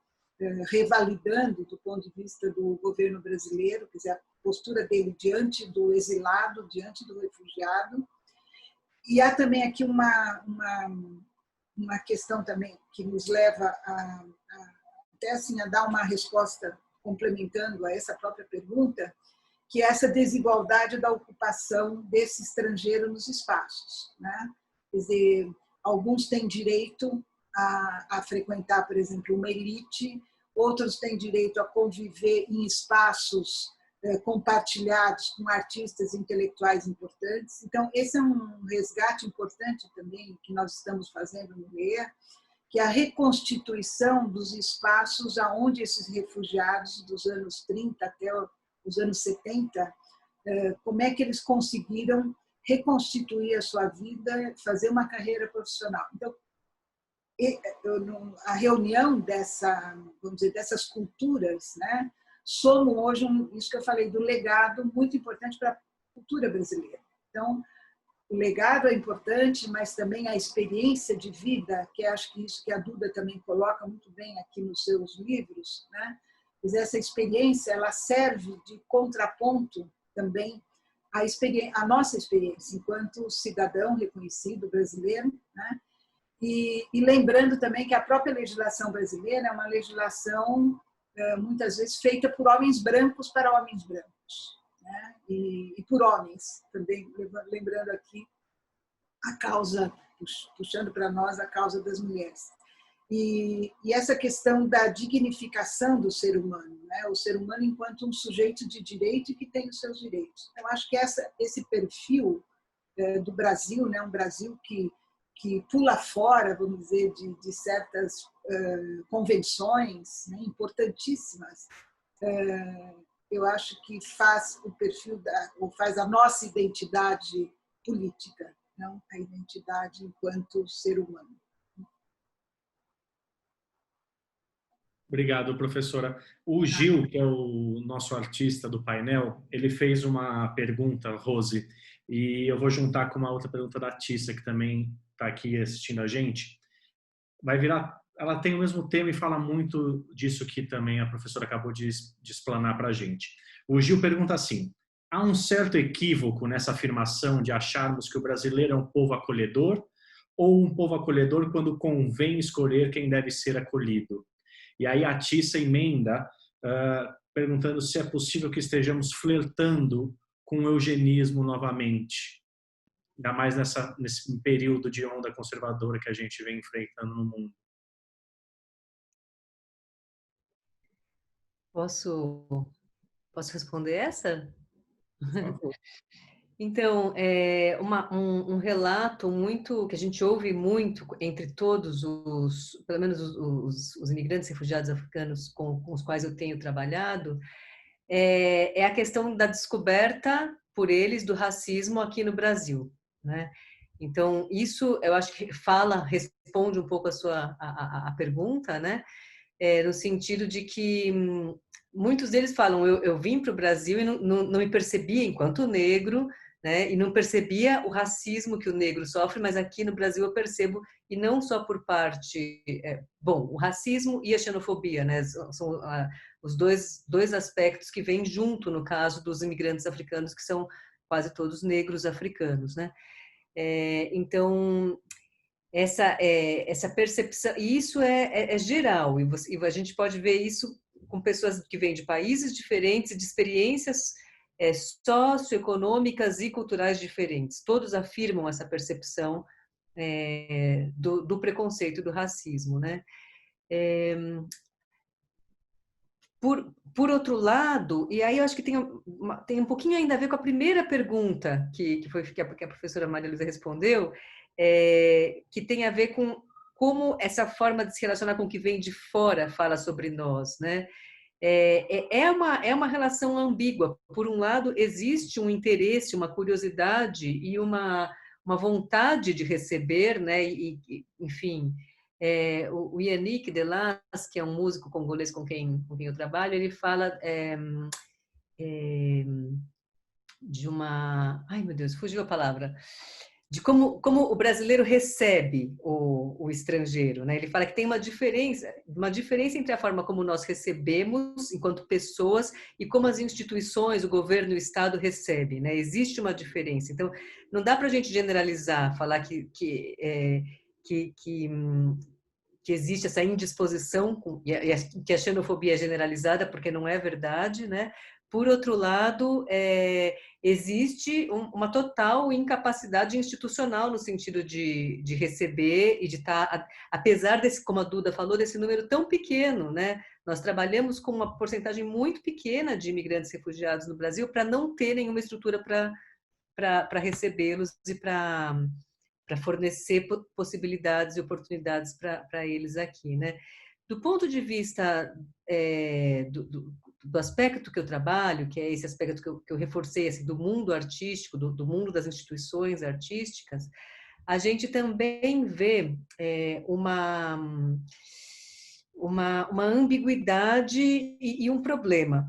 revalidando do ponto de vista do governo brasileiro, quer dizer, a postura dele diante do exilado, diante do refugiado. E há também aqui uma questão também que nos leva até assim, a dar uma resposta complementando a essa própria pergunta, que é essa desigualdade da ocupação desse estrangeiro nos espaços, né? Quer dizer, alguns têm direito a frequentar, por exemplo, uma elite, outros têm direito a conviver em espaços compartilhados com artistas intelectuais importantes. Então, esse é um resgate importante também que nós estamos fazendo no LEA, que é a reconstituição dos espaços aonde esses refugiados dos anos 30 até os anos 70, como é que eles conseguiram reconstituir a sua vida, fazer uma carreira profissional. Então, a reunião vamos dizer, dessas culturas, né, somam hoje isso que eu falei do legado muito importante para a cultura brasileira. Então, o legado é importante, mas também a experiência de vida, que acho que isso que a Duda também coloca muito bem aqui nos seus livros, né? Essa experiência ela serve de contraponto também à nossa experiência enquanto cidadão reconhecido brasileiro, né? E lembrando também que a própria legislação brasileira é uma legislação muitas vezes feita por homens brancos para homens brancos, né? E por homens, também lembrando aqui a causa, puxando para nós a causa das mulheres. E essa questão da dignificação do ser humano, né? O ser humano enquanto um sujeito de direito que tem os seus direitos. Eu acho que esse perfil do Brasil, né? Um Brasil que pula fora, vamos dizer, de certas convenções, né? Importantíssimas, eu acho que faz o perfil ou faz a nossa identidade política, não a identidade enquanto ser humano. Obrigado, professora. O Gil, que é o nosso artista do painel, ele fez uma pergunta, Rose, e eu vou juntar com uma outra pergunta da Tissa, que também está aqui assistindo a gente. Vai virar, ela tem o mesmo tema e fala muito disso que também a professora acabou de explanar para a gente. O Gil pergunta assim: há um certo equívoco nessa afirmação de acharmos que o brasileiro é um povo acolhedor ou um povo acolhedor quando convém escolher quem deve ser acolhido? E aí a Tissa emenda perguntando se é possível que estejamos flertando com o eugenismo novamente, ainda mais nesse período de onda conservadora que a gente vem enfrentando no mundo. Posso responder essa? Por favor. Então, é um relato muito que a gente ouve muito entre todos pelo menos os imigrantes refugiados africanos com os quais eu tenho trabalhado, é a questão da descoberta por eles do racismo aqui no Brasil, né? Então, isso eu acho que responde um pouco a pergunta, né? No sentido de que muitos deles falam, eu vim para o Brasil e não me percebia enquanto negro, né? E não percebia o racismo que o negro sofre, mas aqui no Brasil eu percebo, e não só por parte... o racismo e a xenofobia, né? São os dois aspectos que vêm junto no caso dos imigrantes africanos, que são quase todos negros africanos, né? Então, essa percepção, e isso é geral, e a gente pode ver isso com pessoas que vêm de países diferentes, de experiências socioeconômicas e culturais diferentes. Todos afirmam essa percepção do preconceito e do racismo, né? Por outro lado, e aí eu acho que tem um pouquinho ainda a ver com a primeira pergunta que a professora Maria Luísa respondeu, que tem a ver com como essa forma de se relacionar com o que vem de fora fala sobre nós, né? É uma relação ambígua. Por um lado, existe um interesse, uma curiosidade e uma vontade de receber, né? Enfim, o Yannick Delas, que é um músico congolês com quem eu trabalho, ele fala de uma... Ai, meu Deus, fugiu a palavra. De como o brasileiro recebe o estrangeiro, né? Ele fala que tem uma diferença entre a forma como nós recebemos enquanto pessoas e como as instituições, o governo, o Estado recebem, né? Existe uma diferença. Então, não dá para a gente generalizar, falar que existe essa indisposição, que a xenofobia é generalizada, porque não é verdade, né? Por outro lado, existe uma total incapacidade institucional no sentido de receber e de estar, apesar desse, como a Duda falou, desse número tão pequeno, né? Nós trabalhamos com uma porcentagem muito pequena de imigrantes refugiados no Brasil para não ter nenhuma estrutura para recebê-los e para fornecer possibilidades e oportunidades para eles aqui, né? Do ponto de vista do aspecto que eu trabalho, que é esse aspecto que eu reforcei, assim, do mundo artístico, do mundo das instituições artísticas, a gente também vê uma ambiguidade e um problema.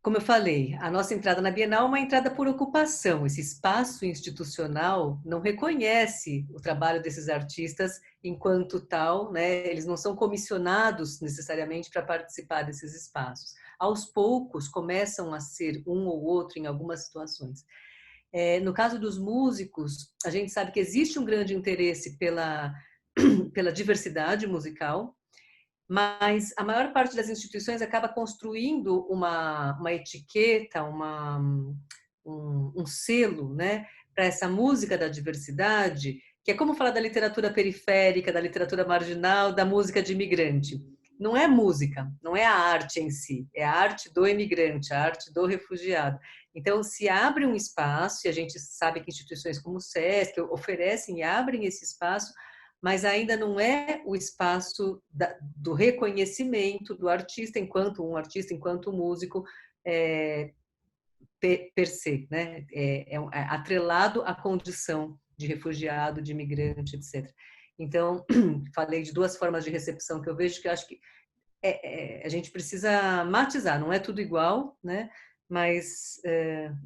Como eu falei, a nossa entrada na Bienal é uma entrada por ocupação. Esse espaço institucional não reconhece o trabalho desses artistas enquanto tal, né? Eles não são comissionados necessariamente para participar desses espaços. Aos poucos, começam a ser um ou outro em algumas situações. No caso dos músicos, a gente sabe que existe um grande interesse pela diversidade musical, mas a maior parte das instituições acaba construindo uma etiqueta, um selo, né, para essa música da diversidade, que é como falar da literatura periférica, da literatura marginal, da música de imigrante. Não é música, não é a arte em si, é a arte do imigrante, a arte do refugiado. Então, se abre um espaço, e a gente sabe que instituições como o SESC oferecem e abrem esse espaço, mas ainda não é o espaço do reconhecimento do artista enquanto músico per se, né? É atrelado à condição de refugiado, de imigrante, etc. Então, falei de 2 formas de recepção que eu vejo, que eu acho que a gente precisa matizar, não é tudo igual, né? Mas,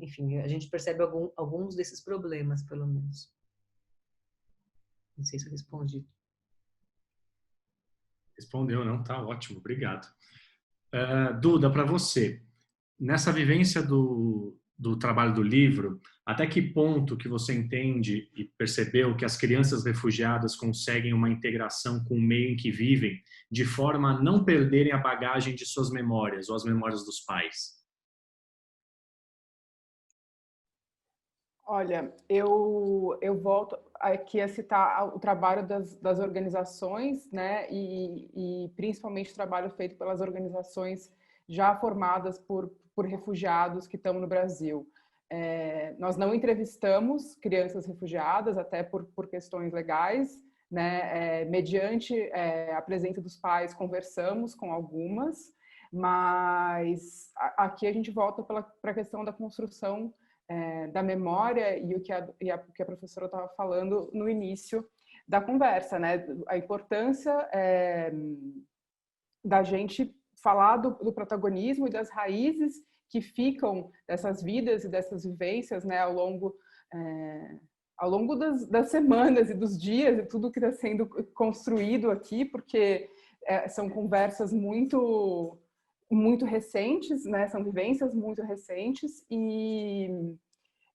enfim, a gente percebe alguns desses problemas, pelo menos. Não sei se eu respondi. Respondeu, não? Tá ótimo, obrigado. Duda, para você, nessa vivência do trabalho do livro, até que ponto que você entende e percebeu que as crianças refugiadas conseguem uma integração com o meio em que vivem, de forma a não perderem a bagagem de suas memórias ou as memórias dos pais? Olha, eu volto aqui a citar o trabalho das organizações, né, e principalmente o trabalho feito pelas organizações já formadas por refugiados que estão no Brasil. Nós não entrevistamos crianças refugiadas, até por questões legais, né, mediante a presença dos pais, conversamos com algumas, mas aqui a gente volta para a questão da construção da memória e o que a professora estava falando no início da conversa, né? A importância da gente falar do protagonismo e das raízes que ficam dessas vidas e dessas vivências, né? Ao longo das semanas e dos dias e tudo que está sendo construído aqui, porque são conversas muito recentes, né? São vivências muito recentes e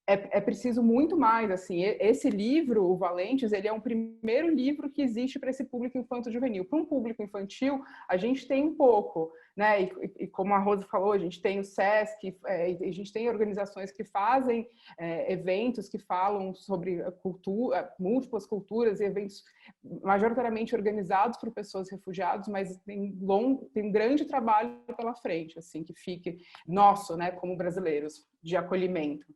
é preciso muito mais, assim. Esse livro, o Valentes, ele é um primeiro livro que existe para esse público infanto-juvenil. Para um público infantil, a gente tem um pouco, né? E como a Rosa falou, a gente tem o SESC, a gente tem organizações que fazem eventos que falam sobre múltiplas culturas e eventos majoritariamente organizados por pessoas refugiadas, mas tem um grande trabalho pela frente, assim, que fique nosso, né, como brasileiros, de acolhimento.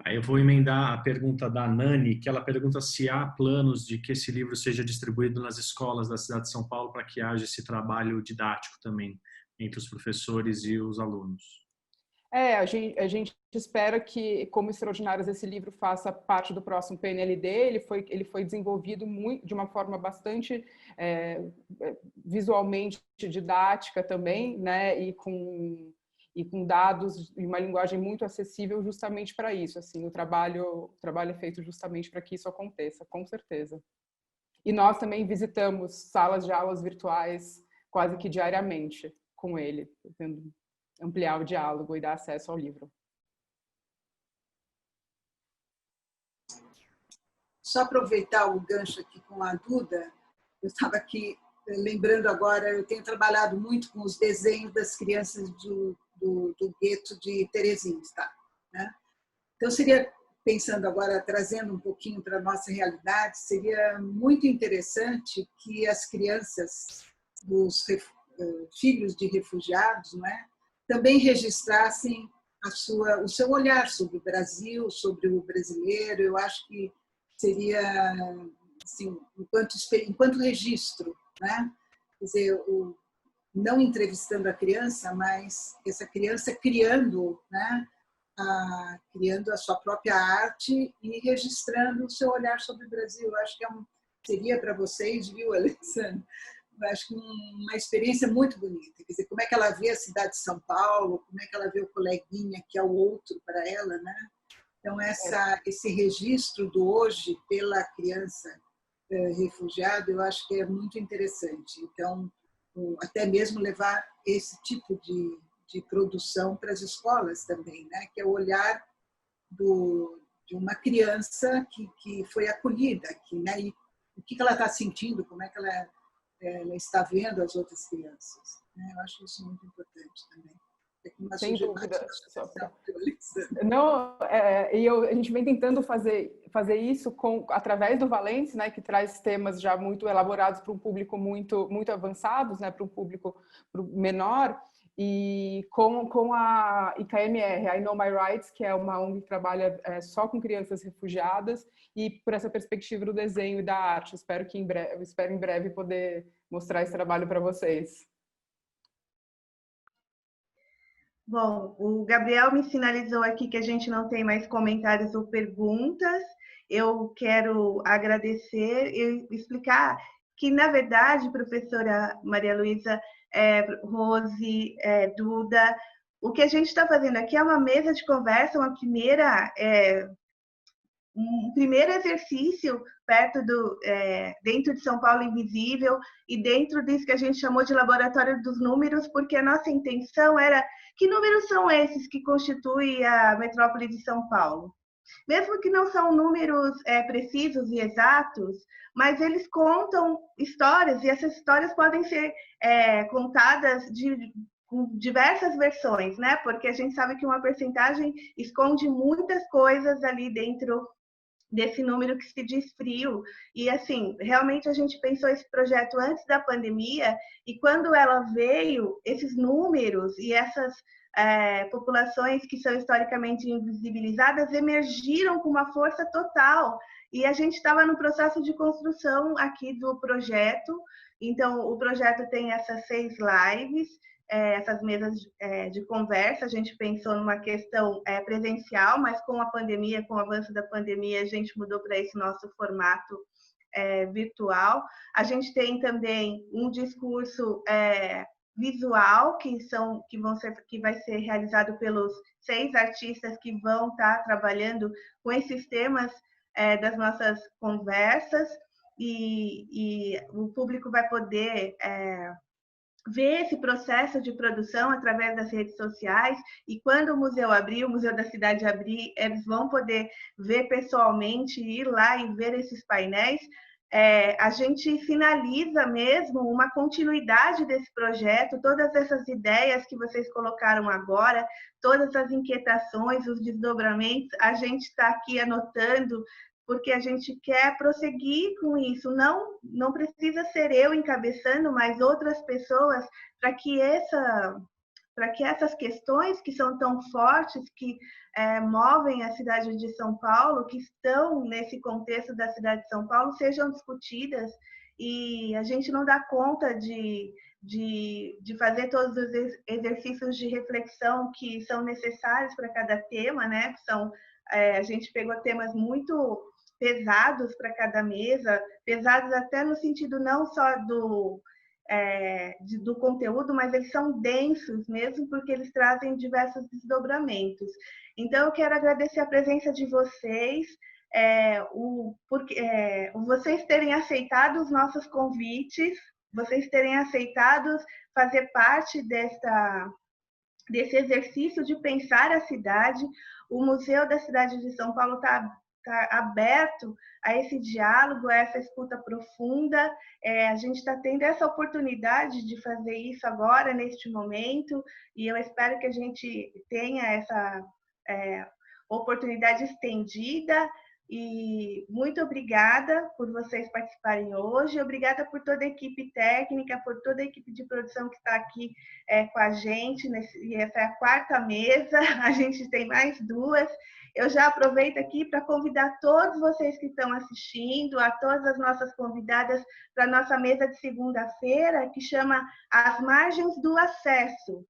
Aí eu vou emendar a pergunta da Nani, que ela pergunta se há planos de que esse livro seja distribuído nas escolas da cidade de São Paulo para que haja esse trabalho didático também entre os professores e os alunos. A gente espera que, como Extraordinárias, esse livro faça parte do próximo PNLD. Ele foi desenvolvido de uma forma bastante visualmente didática também, né? E com dados e uma linguagem muito acessível justamente para isso. Assim, o trabalho é feito justamente para que isso aconteça, com certeza. E nós também visitamos salas de aulas virtuais quase que diariamente com ele, tentando ampliar o diálogo e dar acesso ao livro. Só aproveitar o gancho aqui com a Duda, eu estava aqui lembrando agora, eu tenho trabalhado muito com os desenhos das crianças do gueto de Teresina, né? Então, seria, pensando agora, trazendo um pouquinho para a nossa realidade, seria muito interessante que as crianças dos filhos de refugiados, não é, também registrassem o seu olhar sobre o Brasil, sobre o brasileiro. Eu acho que seria, assim, enquanto registro, né? Quer dizer, não entrevistando a criança, mas essa criança criando, né? Criando a sua própria arte e registrando o seu olhar sobre o Brasil. Eu acho que seria para vocês, viu, Alexandre? Eu acho que uma experiência muito bonita. Quer dizer, como é que ela vê a cidade de São Paulo, como é que ela vê o coleguinha que é o outro para ela, né? Então, esse registro do hoje pela criança refugiada, eu acho que é muito interessante. Então, até mesmo levar esse tipo de produção para as escolas também, né? Que é o olhar de uma criança que foi acolhida aqui, né? E o que ela está sentindo, como é que ela está vendo as outras crianças. Eu acho isso muito importante também. Sem dúvida. Não, a gente vem tentando fazer isso através do Valentes, né, que traz temas já muito elaborados para um público muito avançados, né, para um público menor, e com a IKMR, I Know My Rights, que é uma ONG que trabalha só com crianças refugiadas, e por essa perspectiva do desenho e da arte. Espero em breve poder mostrar esse trabalho para vocês. Bom, o Gabriel me sinalizou aqui que a gente não tem mais comentários ou perguntas, eu quero agradecer e explicar que, na verdade, professora Maria Luísa, Rose, Duda, o que a gente está fazendo aqui é uma mesa de conversa, um primeiro exercício dentro de São Paulo Invisível e dentro disso que a gente chamou de Laboratório dos Números, porque a nossa intenção era que números são esses que constituem a metrópole de São Paulo? Mesmo que não são números precisos e exatos, mas eles contam histórias e essas histórias podem ser contadas com diversas versões, né? Porque a gente sabe que uma percentagem esconde muitas coisas ali dentro desse número que se diz frio. E, assim, realmente a gente pensou esse projeto antes da pandemia e quando ela veio, esses números e essas populações que são historicamente invisibilizadas emergiram com uma força total. E a gente estava no processo de construção aqui do projeto. Então, o projeto tem essas 6 lives, essas mesas de conversa. A gente pensou numa questão presencial, mas com a pandemia, com o avanço da pandemia, a gente mudou para esse nosso formato virtual. A gente tem também um discurso visual que vai ser realizado pelos 6 artistas que vão estar trabalhando com esses temas das nossas conversas, e o público vai poder ver esse processo de produção através das redes sociais, e quando o museu abrir, o Museu da Cidade abrir, eles vão poder ver pessoalmente, ir lá e ver esses painéis. A gente finaliza mesmo uma continuidade desse projeto, todas essas ideias que vocês colocaram agora, todas as inquietações, os desdobramentos, a gente está aqui anotando, porque a gente quer prosseguir com isso. Não precisa ser eu encabeçando, mas outras pessoas, para que essas questões que são tão fortes, que movem a cidade de São Paulo, que estão nesse contexto da cidade de São Paulo, sejam discutidas. E a gente não dá conta de fazer todos os exercícios de reflexão que são necessários para cada tema, né? A gente pegou temas muito pesados para cada mesa, pesados até no sentido não só do conteúdo, mas eles são densos mesmo, porque eles trazem diversos desdobramentos. Então, eu quero agradecer a presença de vocês, vocês terem aceitado os nossos convites, vocês terem aceitado fazer parte desse exercício de pensar a cidade. O Museu da Cidade de São Paulo está aberto a esse diálogo, a essa escuta profunda. A gente está tendo essa oportunidade de fazer isso agora, neste momento, e eu espero que a gente tenha essa oportunidade estendida. E muito obrigada por vocês participarem hoje, obrigada por toda a equipe técnica, por toda a equipe de produção que está aqui com a gente, e essa é a 4ª mesa, a gente tem mais 2. Eu já aproveito aqui para convidar todos vocês que estão assistindo, a todas as nossas convidadas para a nossa mesa de segunda-feira, que chama As Margens do Acesso,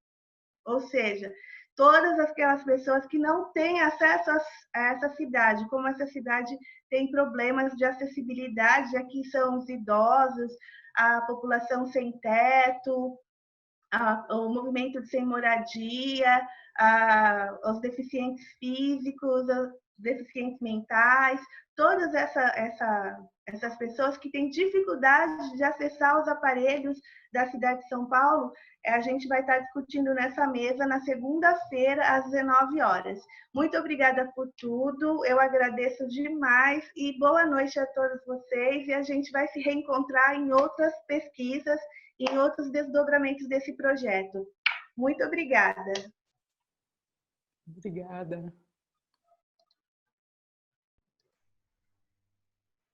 ou seja, todas aquelas pessoas que não têm acesso a essa cidade, como essa cidade tem problemas de acessibilidade, aqui são os idosos, a população sem teto, o movimento de sem moradia, os deficientes físicos, os deficientes mentais, todas essas pessoas que têm dificuldade de acessar os aparelhos da cidade de São Paulo, a gente vai estar discutindo nessa mesa na segunda-feira, às 19 horas. Muito obrigada por tudo, eu agradeço demais e boa noite a todos vocês, e a gente vai se reencontrar em outras pesquisas, em outros desdobramentos desse projeto. Muito obrigada. Obrigada.